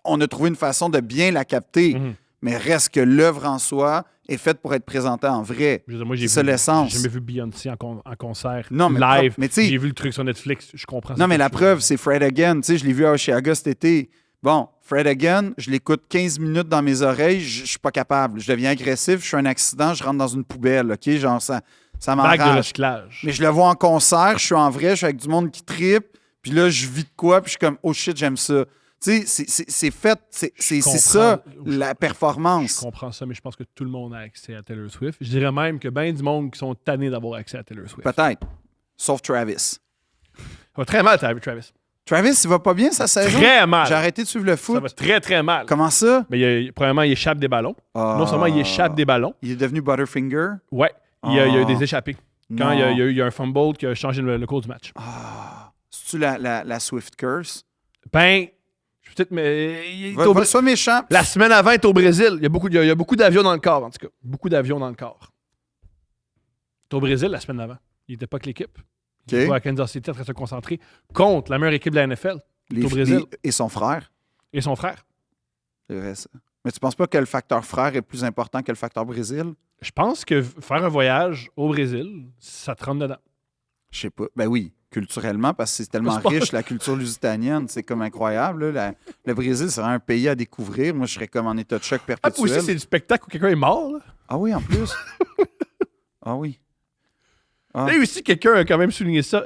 On a trouvé une façon de bien la capter, mais reste que l'œuvre en soi est faite pour être présentée en vrai. Je veux dire, moi, C'est ça l'essence. J'ai jamais vu Beyoncé en concert Non, mais live. mais tu sais- J'ai vu le truc sur Netflix. Je comprends. Non, mais la preuve, c'est Fred Again. Tu sais, je l'ai vu à Oshiaga cet été. Bon, Fred Again, je l'écoute 15 minutes dans mes oreilles, je suis pas capable. Je deviens agressif, je fais un accident, je rentre dans une poubelle, OK? Genre, ça Vague de m'enrage. recyclage. Mais je le vois en concert, je suis en vrai, je suis avec du monde qui trippe, puis là, je vis de quoi, puis je suis comme, oh shit, j'aime ça. Tu sais, c'est fait, c'est ça, la performance. Je comprends ça, mais je pense que tout le monde a accès à Taylor Swift. Je dirais même que bien du monde qui sont tannés d'avoir accès à Taylor Swift. Peut-être. Sauf Travis. Ça va très mal, Travis. Travis, il va pas bien sa saison? Très mal. J'ai arrêté de suivre le Ça foot. va très, très mal. Comment ça? Mais premièrement, il échappe des ballons. Non seulement il échappe des ballons, Il est devenu Butterfinger? ouais, il y a eu des échappées. Quand Non. il y a eu un fumble qui a changé le cours du match. C'est-tu la Swift Curse? Ben, je peut-être, mais il est au Brésil. Sois méchant. La semaine avant, il est au Brésil. Il y a beaucoup d'avions dans le corps, en tout cas. Beaucoup d'avions dans le corps. Il est au Brésil la semaine avant. Il n'était pas avec l'équipe. Il était à Kansas City en train de se concentrer contre la meilleure équipe de la NFL. Il est au Brésil. Et son frère. Et son frère. C'est vrai, ça. Mais tu penses pas que le facteur frère est plus important que le facteur Brésil? Je pense que faire un voyage au Brésil, ça te rentre dedans. Je sais pas. Ben oui, culturellement, parce que c'est tellement C'est pas- riche, la culture lusitanienne. C'est comme incroyable. Là. Le Brésil, c'est vraiment un pays à découvrir. Moi, je serais comme en état de choc Ah, puis perpétuel. aussi, c'est du spectacle où quelqu'un est mort. Là. Ah oui, en plus. Ah oui. Ah. Et aussi, quelqu'un a quand même souligné ça.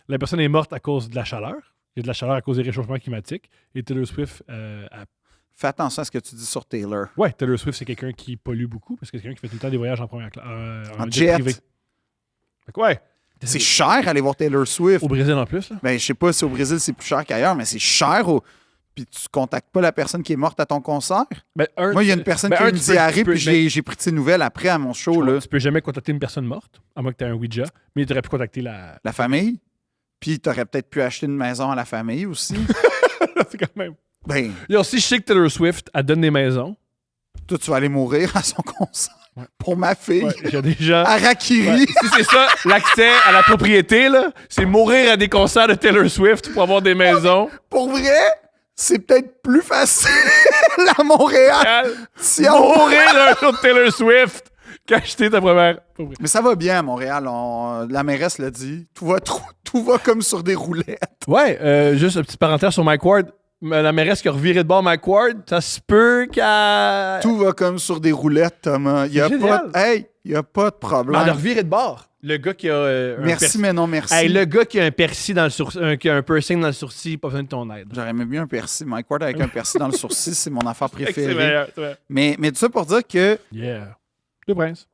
La personne est morte à cause de la chaleur. Il y a de la chaleur à cause des réchauffements climatiques. Et Taylor Swift a... Fais attention à ce que tu dis sur Taylor. Ouais, Taylor Swift, c'est quelqu'un qui pollue beaucoup parce que c'est quelqu'un qui fait tout le temps des voyages en première classe. En jet. privé. Fait que ouais. C'est cher aller voir Taylor Swift. Au Brésil en plus. Là. Ben, je sais pas si au Brésil, c'est plus cher qu'ailleurs, mais c'est cher. Puis tu contactes pas la personne qui est morte à ton concert. Ben, Moi, il y a une personne qui a eu une diarrhée, puis j'ai pris de ses nouvelles après à mon show. Là. Tu peux jamais contacter une personne morte, à moins que tu aies un Ouija, mais tu aurais pu contacter la... La famille. Puis tu aurais peut-être pu acheter une maison à la famille aussi. c'est quand même... Ben, Yo, si je sais que Taylor Swift, elle donne des maisons, toi, tu vas aller mourir à son concert. Ouais. Pour ma fille. ouais, il y a des gens... Harakiri. Ouais, si c'est ça, l'accès à la propriété, là, c'est mourir à des concerts de Taylor Swift pour avoir des maisons. Pour vrai, c'est peut-être plus facile à Montréal. Si on- Mourir d'un show de Taylor Swift qu'acheter ta première propriété. Mais ça va bien à Montréal. La mairesse l'a dit. Tout va comme sur des roulettes. Ouais, juste une petite parenthèse sur Mike Ward. la mairesse qui a reviré de bord Mike Ward, ça se peut qu'elle... Tout va comme sur des roulettes, Thomas. Il n'y a, génial. y a pas de Mais problème. elle a reviré de bord. Le gars qui a un Merci, persil. mais non merci. Hey, le gars qui a un persil dans le sourcil, qui a un piercing dans le sourcil, pas besoin de ton aide. J'aurais aimé bien un persil. Mike Ward avec un persil dans le sourcil, c'est mon affaire C'est préférée. meilleur, c'est vrai. Mais tout ça pour dire que Yeah. Le prince.